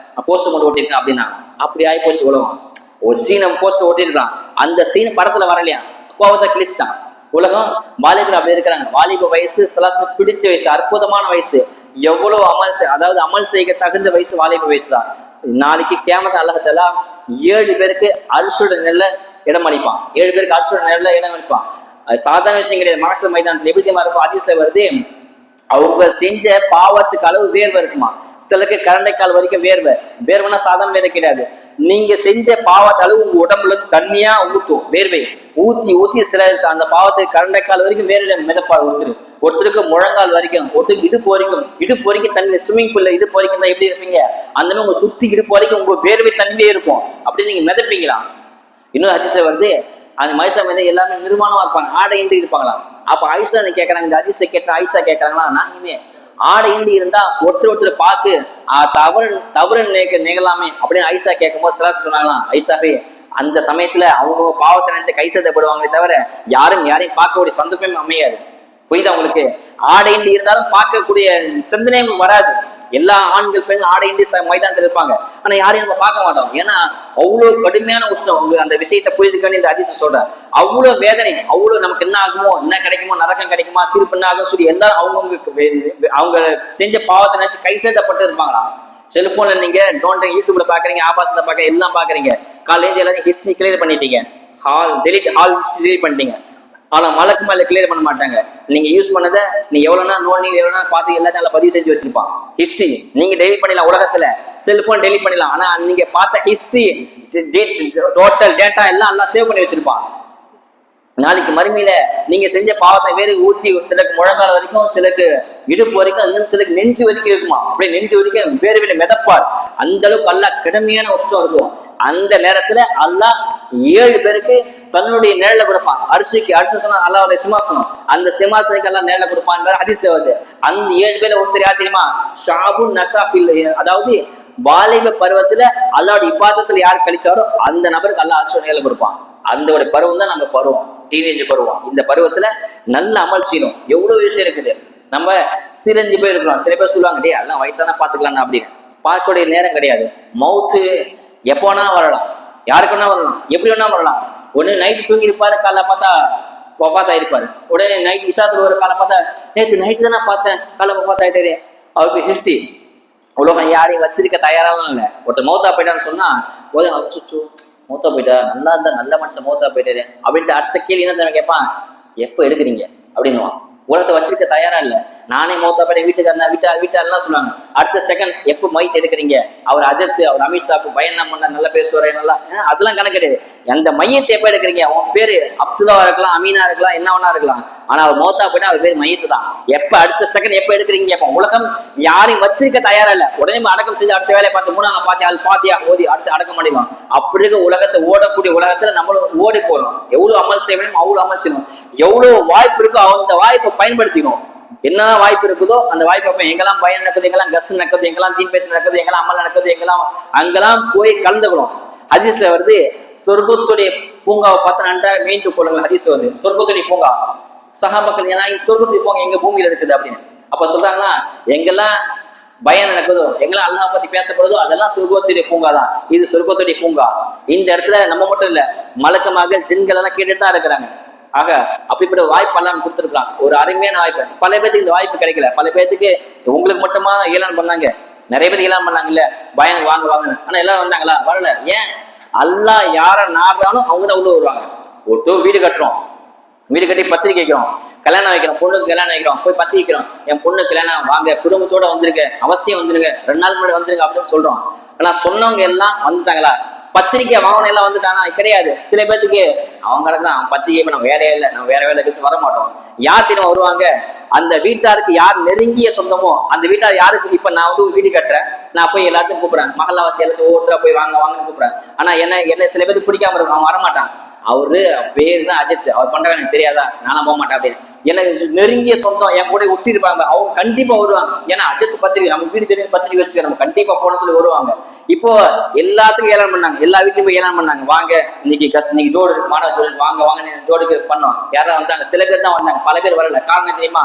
போஸ்டர் கொண்டு ஓட்டிருக்கேன் அப்படின்னா. அப்படி ஆகி போச்சு உலகம். ஒரு சீனை போஸ்டர் ஓட்டிருக்கான், அந்த சீன் படத்துல வரலையா, கோவத்தை கிழிச்சிட்டான் உலகம். வாலிபர் அப்படி இருக்கிறாங்க. வாலிப வயசு பிடிச்ச வயசு, அற்புதமான வயசு, எவ்வளவு அமல் செய்ய தகுந்த வயசு வாலிப வயசு தான். நாளைக்கு கியாமத் அல்லாஹ் 7 பேருக்கு அரிசோட நெல்ல இடம் அளிப்பான். 7 பேருக்கு அரிசோட நெல்ல இடம் அளிப்பான். சாதாரண விஷயம் கிடையாது. மனசு மைதானத்துல எப்படி இருக்கும், ஹதீஸ்ல வருது, அவங்க செஞ்ச பாவத்துக்கு அளவு வேர்வை இருக்குமா. சிலருக்கு கரண்டைக்கால் வரைக்கும் வேர்வைனா சாதாரண வேர்வை கிடையாது. நீங்க செஞ்ச பாவத்து அளவு உங்க உடம்புல தண்ணியா ஊத்தும். வேர்வை ஊத்தி சில அந்த பாவத்துக்கு கரண்டைக்கால் வரைக்கும் வேர்வை மிதப்பார் ஒருத்தருக்கு முழங்கால் வரைக்கும், ஒருத்தருக்கு இடுப்பு வரைக்கும் தண்ணி. ஸ்விம்மிங் பூல்ல இடுப்பு வரைக்கும் தான் எப்படி இருப்பீங்க, அந்த மாதிரி உங்க சுத்தி இடுப்பு வரைக்கும் உங்க வேர்வை தண்ணியே இருக்கும். அப்படி நீங்க மிதப்பீங்களா? இன்னொரு ஹதீஸ்ல வருது, அந்த மனுஷா வந்து எல்லாமே நிர்மாணமா இருப்பாங்க, ஆடை இன்றி இருப்பாங்களாம். அப்ப ஆயிஷா கேட்கறாங்க, இந்த ஹதீஸை கேட்ட ஆயிஷா கேட்கறாங்களா, நாங்க ஆடை இன்றி இருந்தா ஒருத்தர் பார்க்கு தவறு நிகழலாமே அப்படின்னு ஆயிஷா கேட்கும் போது சிலாசு சொன்னாங்களாம், ஐஷாவே அந்த சமயத்துல அவங்க பாவத்தை நினைத்து கை செய்யப்படுவாங்களே தவிர யாரையும் பார்க்கக்கூடிய சந்தர்ப்பமே அமையாது. புரியுதா உங்களுக்கு? ஆடை இன்றி இருந்தாலும் பார்க்கக்கூடிய சிந்தனை வராது. எல்லா ஆண்கள் பெண்கள் ஆடையின்றி மைதானத்தில் இருப்பாங்க, ஆனா யாரையும் நம்ம பார்க்க மாட்டோம். ஏன்னா அவ்வளவு கடுமையான உஷ்ணம். அந்த விஷயத்தை புரிதுக்கன்னு இந்த ஹதீஸ் சொல்றாரு. அவ்வளவு வேதனை, அவ்வளவு நமக்கு என்ன ஆகுமோ, என்ன கிடைக்குமோ, நரகம் கிடைக்குமா, தீர்ப்பு என்ன ஆகும் சொல்லி எல்லாரும் அவங்க செஞ்ச பாவத்தை நினைச்சு கை சேர்த்தப்பட்டு இருப்பாங்களாம். செல்போன்ல நீங்க யூடியூப்ல பாக்குறீங்க, ஆபாசத்தை பாக்குறீங்க, எல்லாம் பாக்குறீங்க. காலேஜ் எல்லாரும் ஹிஸ்டரி கிளியர் பண்ணிட்டீங்க, ஹால் ஹிஸ்டரி கிளியர் பண்ணிட்டீங்க. ஆனா மலக்கு மேல கிளியர் பண்ண மாட்டாங்க. நீங்க யூஸ் பண்ணதை நீ எவ்வளவுனா பார்த்து எல்லாத்தையும் பதிவு செஞ்சு வச்சிருப்பான். ஹிஸ்டரி நீங்க டெலிட் பண்ணிடலாம், உலகத்துல செல்போன் டெலிட் பண்ணிடலாம். ஆனா நீங்க பார்த்த ஹிஸ்டரி டோட்டல் டேட்டா எல்லாம் சேவ் பண்ணி வச்சிருப்பான். நாளைக்கு மறுமையில நீங்க செஞ்ச பாவத்தை வேறு ஊத்தி, சிலருக்கு முழங்கால வரைக்கும், சிலருக்கு இடுப்பு வரைக்கும், இன்னும் சிலருக்கு நெஞ்சு வரைக்கும் இருக்குமா. அப்படியே நெஞ்சு வரைக்கும் வேறு மிதப்பார். அந்த அளவுக்கு அல்லாஹ் கடுமையான உஷ்டம் இருக்கும். அந்த நேரத்துல அல்லாஹ் 7 பேருக்கு தன்னுடைய நிழல கொடுப்பான். அரிசி சொன்னா அல்லாஹ்வுடைய சிம்மாசனம், அந்த சிம்மாசனுக்கு எல்லாம் நிழல கொடுப்பான். ஹதீஸ்ல வருது. அந்த 7 பேர்ல ஒருத்தர் யார் தெரியுமா? ஷாபுன் நஷாஃபில், அதாவது வாலிப பருவத்துல அல்லாஹ்வுடைய இபாதத்துல யார் கழிச்சாரோ அந்த நபருக்கு அல்லாஹ் அரிசி நிழல கொடுப்பான். அந்த ஒரு பருவம் தான் நம்ம பருவம், டீனேஜ் பருவம். இந்த பருவத்துல நல்ல அமல் செய்யணும். எவ்வளவு விஷயம் இருக்குது. நம்ம சிரஞ்சு போய் இருக்கிறோம். சில பேர் சொல்லுவாங்க, டே எல்லாம் வயசானா பாத்துக்கலாம் அப்படின்னு. பார்க்கக்கூடிய நேரம் கிடையாது. மவுத்து எப்போ வேணா வரலாம், யாருக்கு வேணா வரலாம், எப்படி வேணா வரலாம். ஒண்ணு நைட்டு தூங்கி இருப்பாரு, காலை பார்த்தா வஃபாத் ஆயிருப்பாரு. உடனே நைட் இஷாத்துல ஒரு காலை பார்த்தா, நேற்று நைட்டு தானே பார்த்தேன், காலை வஃபாத் ஆயிட்டாரு. அவருக்கு ஹிஸ்டரி உலகம் யாரையும் வச்சிருக்க தயாராலாம் இல்லை. ஒருத்தர் மௌத்தா போயிட்டான்னு சொன்னா உலகம் அச்சுச்சோ மௌத்தா போயிட்டா, நல்லா இருந்தா நல்ல மனுஷன் மௌத்தா போயிட்டாரு அப்படின்ட்டு அடுத்த கேள்வி என்ன கேட்பான், எப்போ எடுக்கிறீங்க அப்படின்னுவான். உலகத்தை வச்சிருக்க தயாரா இல்ல. நானே மௌத்தா போயிட்டேன், வீட்டாரெல்லாம் சொல்லுவாங்க. அடுத்த செகண்ட் எப்போ மைத் எடுக்கிறீங்க, அவர் அஜத், அவர் அமித்ஷாக்கு பயணம் பண்ண நல்லா பேசுவாரு, நல்லா அதெல்லாம் கணக்கு கிடையாது. அந்த மையத்தை எப்ப எடுக்கிறீங்க, உன் பேரு அப்துல்லாவா இருக்கலாம், அமீனா இருக்கலாம், என்ன வேணா இருக்கலாம், ஆனா அவர் மௌத்தா போயிட்டா அவர் பேர் மையத்து தான். எப்ப அடுத்த செகண்ட் எப்ப எடுக்கிறீங்க கேட்போம். உலகம் யாரையும் வச்சிருக்க தயாரா இல்ல. உடனே அடக்கம் செஞ்சு அடுத்த வேலையை பார்த்து 3 ஃபாத்தியா ஓதி அடுத்து அடக்கம் பண்ணிடுவோம். அப்படி இருக்க உலகத்தை ஓடக்கூடிய உலகத்துல நம்மளும் ஓடி போறோம். எவ்வளவு அமல் செய்யணும் அவ்வளவு அமல் செய்யணும். எவ்வளவு வாய்ப்பு இருக்கோ அந்த வாய்ப்பை பயன்படுத்திக்கணும். என்ன வாய்ப்பு இருக்குதோ அந்த வாய்ப்பை, எங்கெல்லாம் பயன் நடக்குது, எங்கெல்லாம் கஸ் நடக்குது, எங்கெல்லாம் தீன் பேச்சு நடக்குது, எங்கெல்லாம் அமல் நடக்குது, அங்கெல்லாம் போய் கலந்துக்கணும். ஹதீஸ்ல வருது, சொர்க்கத்துடைய பூங்காவை பார்த்து நன்றாக மேய்ந்து கொள்ளுங்க. ஹதீஸ் வருது, சொர்க்கத்துடைய பூங்கா. சஹாபாக்கள் ஏன்னா சொர்க்கத்துடைய பூங்கா எங்க பூமியில இருக்குது அப்படின்னு. அப்ப சொல்றாங்கன்னா, எங்கெல்லாம் பயம் நடக்குதோ, எங்கெல்லாம் அல்லாஹ் பத்தி பேசப்படுதோ அதெல்லாம் சொர்க்கத்துடைய பூங்கா தான். இது சொர்க்கத்துடைய பூங்கா. இந்த இடத்துல நம்ம மட்டும் இல்ல, மலக்கமாக ஜின்கள் எல்லாம் கேட்டுட்டு தான் இருக்கிறாங்க. ஆக அப்படிப்பட்ட வாய்ப்பு எல்லாம் கொடுத்துருக்கலாம். ஒரு அருமையான வாய்ப்பு. பல பேருக்கு இந்த வாய்ப்பு கிடைக்கல. பல பேருக்கு உங்களுக்கு மட்டுமா ஏலான் பண்ணாங்க, நிறைய பேர் ஏலான் பண்ணாங்க, இல்ல பயம் வாங்க. ஆனா எல்லாரும் வந்தாங்களா? வரல. ஏன்? அல்லாஹ் யார நாடுறாலும் அவங்கதான் உள்ள வருவாங்க. ஒருத்தர் வீடு கட்டுறோம், வீடு கட்டி பத்திரிக்கை வைக்கிறோம், கல்யாணம் வைக்கிறோம், பொண்ணுக்கு கல்யாணம் வைக்கிறோம், போய் பத்திரிக்கை வைக்கிறோம், என் பொண்ணு கல்யாணம் வாங்க, குடும்பத்தோட வந்துருங்க, அவசியம் வந்துருங்க, 2 நாள் முன்னாடி வந்துருங்க அப்படின்னு சொல்றோம். ஆனா சொன்னவங்க எல்லாம் வந்துட்டாங்களா? பத்திரிக்கை வாங்கணும் எல்லாம் வந்துட்டானா கிடையாது. சில பேர்த்துக்கு அவங்களுக்கு அவன் பத்திரிக்கை இப்ப நம்ம வேலையே இல்லை, நம்ம வேற வேலை கழிச்சு வர மாட்டோம். யார் தினம் வருவாங்க, அந்த வீட்டாருக்கு யார் நெருங்கிய சொந்தமோ அந்த வீட்டார் யாருக்கு. இப்ப நான் வந்து ஒரு வீடு கட்டுறேன், நான் போய் எல்லாத்தையும் கூப்பிடுறேன், மகளாவாசி எல்லாத்தையும் ஒவ்வொருத்தரா போய் வாங்க வாங்கன்னு கூப்பிடுறேன். ஆனா என்ன சில பேருக்கு பிடிக்காம இருக்கும், அவன் வரமாட்டான். அவரு பேரு தான் அஜித், அவர் பண்றவன் எனக்கு தெரியாதா, நானும் போக மாட்டேன் அப்படின்னு. எனக்கு நெருங்கிய சொந்தம் என் கூட ஒட்டி இருப்பாங்க, அவங்க கண்டிப்பா வருவாங்க. ஏன்னா அஜித் பத்திரிக்கை நம்ம வீடு தெரியும், பத்திரிக்கை வச்சு நம்ம கண்டிப்பா போன சொல்லி வருவாங்க. இப்போ எல்லாத்துக்கும் ஏழாம் பண்ணாங்க, எல்லா வீட்லயும் போய் ஏழாம் பண்ணாங்க, வாங்க இன்னைக்கு ஜோடு மாணவ ஜோடு வாங்க வாங்க ஜோடுக்கு பண்ணோம். யாராவது வந்தாங்க, சில பேர் தான் வந்தாங்க, பல பேர் வரல. காரணம் தெரியுமா,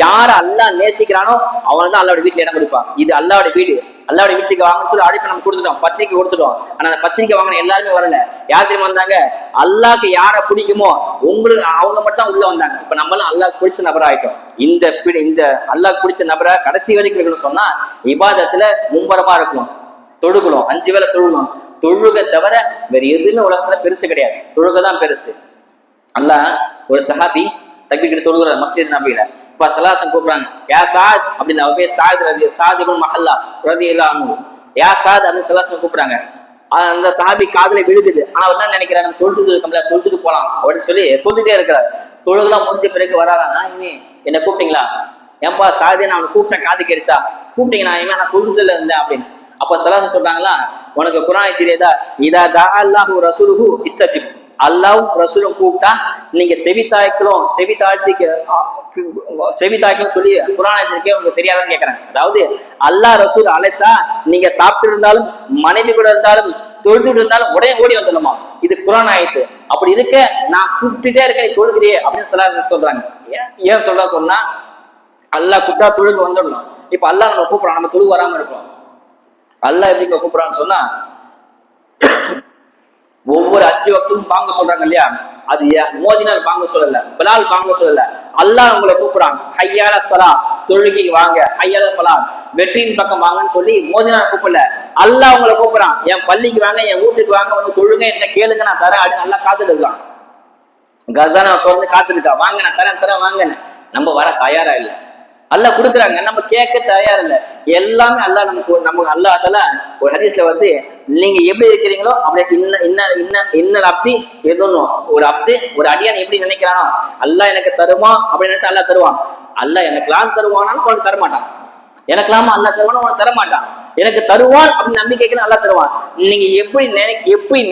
யார அல்லாஹ் நேசிக்கிறானோ அவன் தான் அல்லாவோட வீட்டுல இடம் கொடுப்பான். இது அல்லாவோட வீடு, அல்லாவோட வீட்டுக்கு வாங்கன்னு சொல்லி அழைப்பு நம்ம கொடுத்துட்டோம், பத்திரிக்கை கொடுத்துட்டோம். ஆனா அந்த பத்திரிக்கை வாங்கின எல்லாருமே வரல. யார் தெரியுமா வந்தாங்க, அல்லாஹ்க்கு யார பிடிக்குமோ உங்களுக்கு அவங்க மட்டும் உள்ள வந்தாங்க. இப்ப நம்மளும் அல்லாஹ் பிடிச்ச நபர் ஆயிட்டோம். இந்த அல்லாஹ் பிடிச்ச நபரை கடைசி வரைக்கும் இருக்கணும்னு சொன்னா இபாதத்துல மும்பரமா இருக்கணும், தொழுகணும், 5 வேளை தொழுகணும். தொழுகை தவிர வேற எதுன்னு உலகத்துல பெருசு கிடையாது, தொழுகைதான் பெருசு. அல்லாஹ் ஒரு சஹாபி தக்பீர் தொழுகிறார் மஸ்ஜித் நபியில. இப்ப சலாசன் கூப்பிடுறாங்க, யா சாத் அப்படின்னு, அவர் பேர் சாத் இப்னு மஹல்லா ரலியல்லாஹு அன்ஹு. யா சாத் அப்படின்னு சலாசன் கூப்பிடுறாங்க. அந்த சஹாபி காதுல விழுகுது. ஆனா அவர் என்ன நினைக்கிறாங்க, தொழுதுட்டு போலாம் அப்படின்னு சொல்லி தொழுதுட்டே இருக்கிறார். தொழுகெல்லாம் முடிஞ்ச பிறகு வராரா, நான் இனிமே என்ன கூப்பிட்டீங்களா, ஏன்பா சாதி நான் அவனை கூப்பிட்டேன், காது கிடைச்சா கூப்பிட்டீங்க, நான் இனிமே நான் தொழுதுல இருந்தேன் அப்படின்னு. அப்ப சலாசன் சொல்றாங்களா, உனக்கு குர்ஆன் தெரியாதா, இதா தா அல்லாஹு ரசூலுஹு இஸ்தஜிப், அல்லாஹ்வும் ரசூலும் கூப்பிட்டா நீங்க செவி தாய்க்கும் சொல்லி குர்ஆனுக்கே உங்களுக்கு தெரியாதான்னு கேட்கறாங்க. அதாவது அல்லாஹ் ரசூல் அழைச்சா நீங்க சாப்பிட்டு இருந்தாலும் மனைவி கூட இருந்தாலும் தொழுதுட்டு இருந்தாலும் உடனே ஓடி வந்துடணுமா, இது குர்ஆன் ஆயத்து. அப்படி இருக்க நான் கூப்பிட்டுட்டே இருக்கேன், தொழுகிறியே அப்படின்னு சொல்றாங்க. ஏன் சொன்னா அல்லாஹ் கூப்பிட்டா தொழுகு வந்துடணும். இப்ப அல்லாஹ் நம்ம கூப்பிடுறான், நம்ம தொழுகு வராம இருக்கோம். அல்லாஹ் எப்படி கூப்பிடுறான்னு சொன்னா, ஒவ்வொரு 5 வக்தும் பாங்க சொல்றாங்க இல்லையா, அது மோதினால் பாங்க சொல்லல, பிலால் பாங்க சொல்லல, அல்லாஹ் உங்களை கூப்பிடுறான், ஹய்யால ஸலா தொழுகைக்கு வாங்க, ஹய்யால ஃபலாஹ் வெற்றியின் பக்கம் வாங்கன்னு சொல்லி மோதினால் கூப்பிடல, அல்லாஹ் உங்களை கூப்பிடுறான், என் பள்ளிக்கு வாங்க, என் வீட்டுக்கு வாங்க, வந்து தொழுங்க, என்ன கேளுங்க நான் தரேன் அப்படின்னு நல்லா காத்துட்டு இருக்கான். கசானா திறந்து காத்துட்டு இருக்கா, வாங்க நான் தரேன் வாங்கன்னு. நம்ம வர தயாரா இல்லை, அல்லாஹ் கொடுக்குறாங்க, நம்ம கேட்க தயார் இல்லை. எல்லாமே அல்லாஹ் நமக்கு அல்லாஹ்ல ஒரு ஹதீஸ்ல வந்து, நீங்க எப்படி இருக்கிறீங்களோ அப்படி இன்னல் அப்தி எதுன்னு ஒரு அடியான் எப்படி நினைக்கிறானோ அல்லாஹ் எனக்கு தருமா அப்படின்னு நினைச்சா அல்லாஹ் தருவான். அல்லாஹ் எனக்குலாம் தருவானான்னு உனக்கு தரமாட்டான், எனக்குலாமா அல்லாஹ் தருவானு உனக்கு தரமாட்டான். எனக்கு தருவான் அப்படின்னு நம்பிக்கைக்கு அல்லாஹ் தருவான். நீங்க எப்படி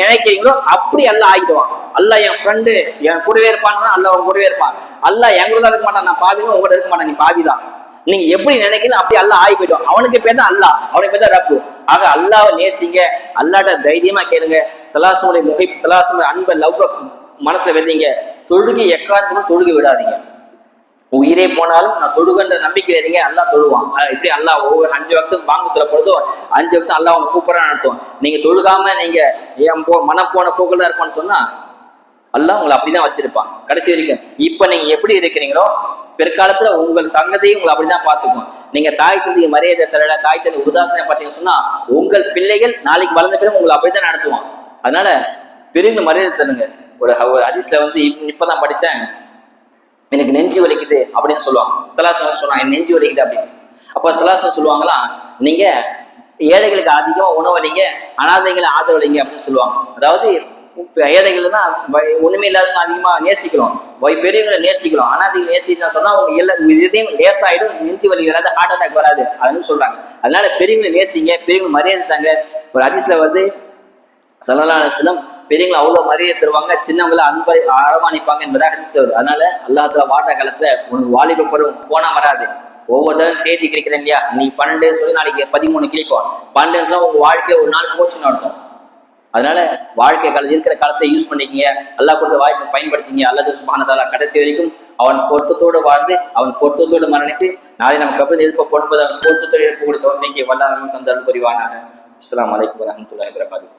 நினைக்கிறீங்களோ அப்படி அல்லாஹ் ஆகிடுவான். அல்லாஹ் என் ஃப்ரெண்டு என் கூடவே இருப்பான்னா அல்லாஹ் உங்க கூடவே இருப்பான். அல்லாஹ் என் கூட தான் இருக்க மாட்டான், நான் பாதிதான் உங்களோட இருக்க மாட்டேன், நீ பாதிதான். நீங்க எப்படி நினைக்கிறீங்க அப்படி அல்லாஹ் ஆகி போயிடும். அவனுக்கு பேர் தான் அல்லாஹ், அவனுக்கு பேர் தான் ரப்பு. ஆக அல்லாஹ்வை நேசிங்க, அல்லாஹ்ட்ட தைரியமா கேளுங்க. சலாசுடைய அன்பை லவ் மனசுல வைத்தீங்க. தொழுகை எக்காரணமும் தொழுகை விடாதீங்க. உயிரே போனாலும் நான் தொழுகன்ற நம்பிக்கை இருங்க, அல்லாஹ் தொழுவான். இப்படி அல்லாஹ் ஒவ்வொரு 5 வக்தும் வாங்க சொல்லப்படுதோ 5 வக்தும் அல்லாஹ் உங்க கூப்பிடறான்னு அர்த்தம். நீங்க தொழுகாம நீங்க மனம் போன போக்குல தான் இருப்பான்னு சொன்னா அல்லாஹ் உங்களை அப்படிதான் வச்சிருப்பான் கடைசி வரைக்கும். இப்ப நீங்க எப்படி இருக்கிறீங்களோ பிற்காலத்துல உங்கள் சங்கதியும் உங்களை அப்படிதான் பார்த்துக்கும். நீங்க தாய் தந்தைய மரியாதை தரல, தாய் தந்தை உதாசனம் பார்த்தீங்கன்னு சொன்னா உங்கள் பிள்ளைகள் நாளைக்கு வளர்ந்த பிறகு உங்களை அப்படித்தான் நடத்துவான். அதனால பெரிய மரியாதை தருங்க. ஒரு ஹதீஸ்ல வந்து இப்பதான் படிச்சேன், எனக்கு நெஞ்சு வலிக்குது அப்படின்னு சொல்லுவாங்க. சலாசன் சொன்னாங்க எனக்கு நெஞ்சு வலிக்குது அப்படின்னு. அப்ப சலாசன் சொல்லுவாங்களா, நீங்க ஏழைகளுக்கு அதிகமா உணவளிங்க, அனாதைகளை ஆதரவளிங்க அப்படின்னு சொல்லுவாங்க. அதாவது ஏழைகள் தான் ஒண்ணுமே இல்லாதவங்க அதிகமா நேசிக்கிறோம், பெரியவங்களை நேசிக்கிறோம், அனாதைகளை நேசிக்கிறோம் சொன்னா அவங்க இதயம் லேசாயிடும், நெஞ்சு வலி வராது, ஹார்ட் அட்டாக் வராது அப்படின்னு சொல்றாங்க. அதனால பெரியவங்களை நேசிங்க, பெரியவங்க மரியாதை தாங்க. ஒரு ஹதீஸ்ல வந்து ஸல்லல்லாஹு அலைஹி வஸல்லம் பெரியவங்களை அவ்வளவு மரியாதை தருவாங்க, சின்னவங்களை அன்பை அரவணைப்பாங்க என்பதாக ஹதீஸ் வருது. அதனால அல்லாஹ் தஆலா வாட்ட காலத்துல உனக்கு வாலிப பருவம் போனா வராது. ஒவ்வொருத்தரும் தேதி கிழிக்கிறேன் இல்லையா, நீ 12 சொல்லி நாளைக்கு 13 கிழிப்போம். 12 நிமிஷம் உங்க வாழ்க்கை ஒரு நாள் போச்சுன்னு அர்த்தம். அதனால வாழ்க்கை இருக்கிற காலத்தை யூஸ் பண்ணிக்கீங்க, அல்லாஹ் கொடுத்த வாய்ப்பை பயன்படுத்திங்க. அல்லாஹ் சுப்ஹானஹு வ தஆலா கடைசி வரைக்கும் அவன் பொருத்தத்தோடு வாழ்ந்து அவன் பொருத்தத்தோடு மரணித்து நாளை நமக்கு அப்புறம் எழுப்ப அவன் பொருத்தத்தோடு எழுப்பக்கூடிய தௌஃபீக்கை வல்லாஹ் தந்தருள் புரிவானாக. அஸ்ஸலாமு அலைக்கும் வரஹ்மத்துல்லாஹி வபரகாத்துஹு.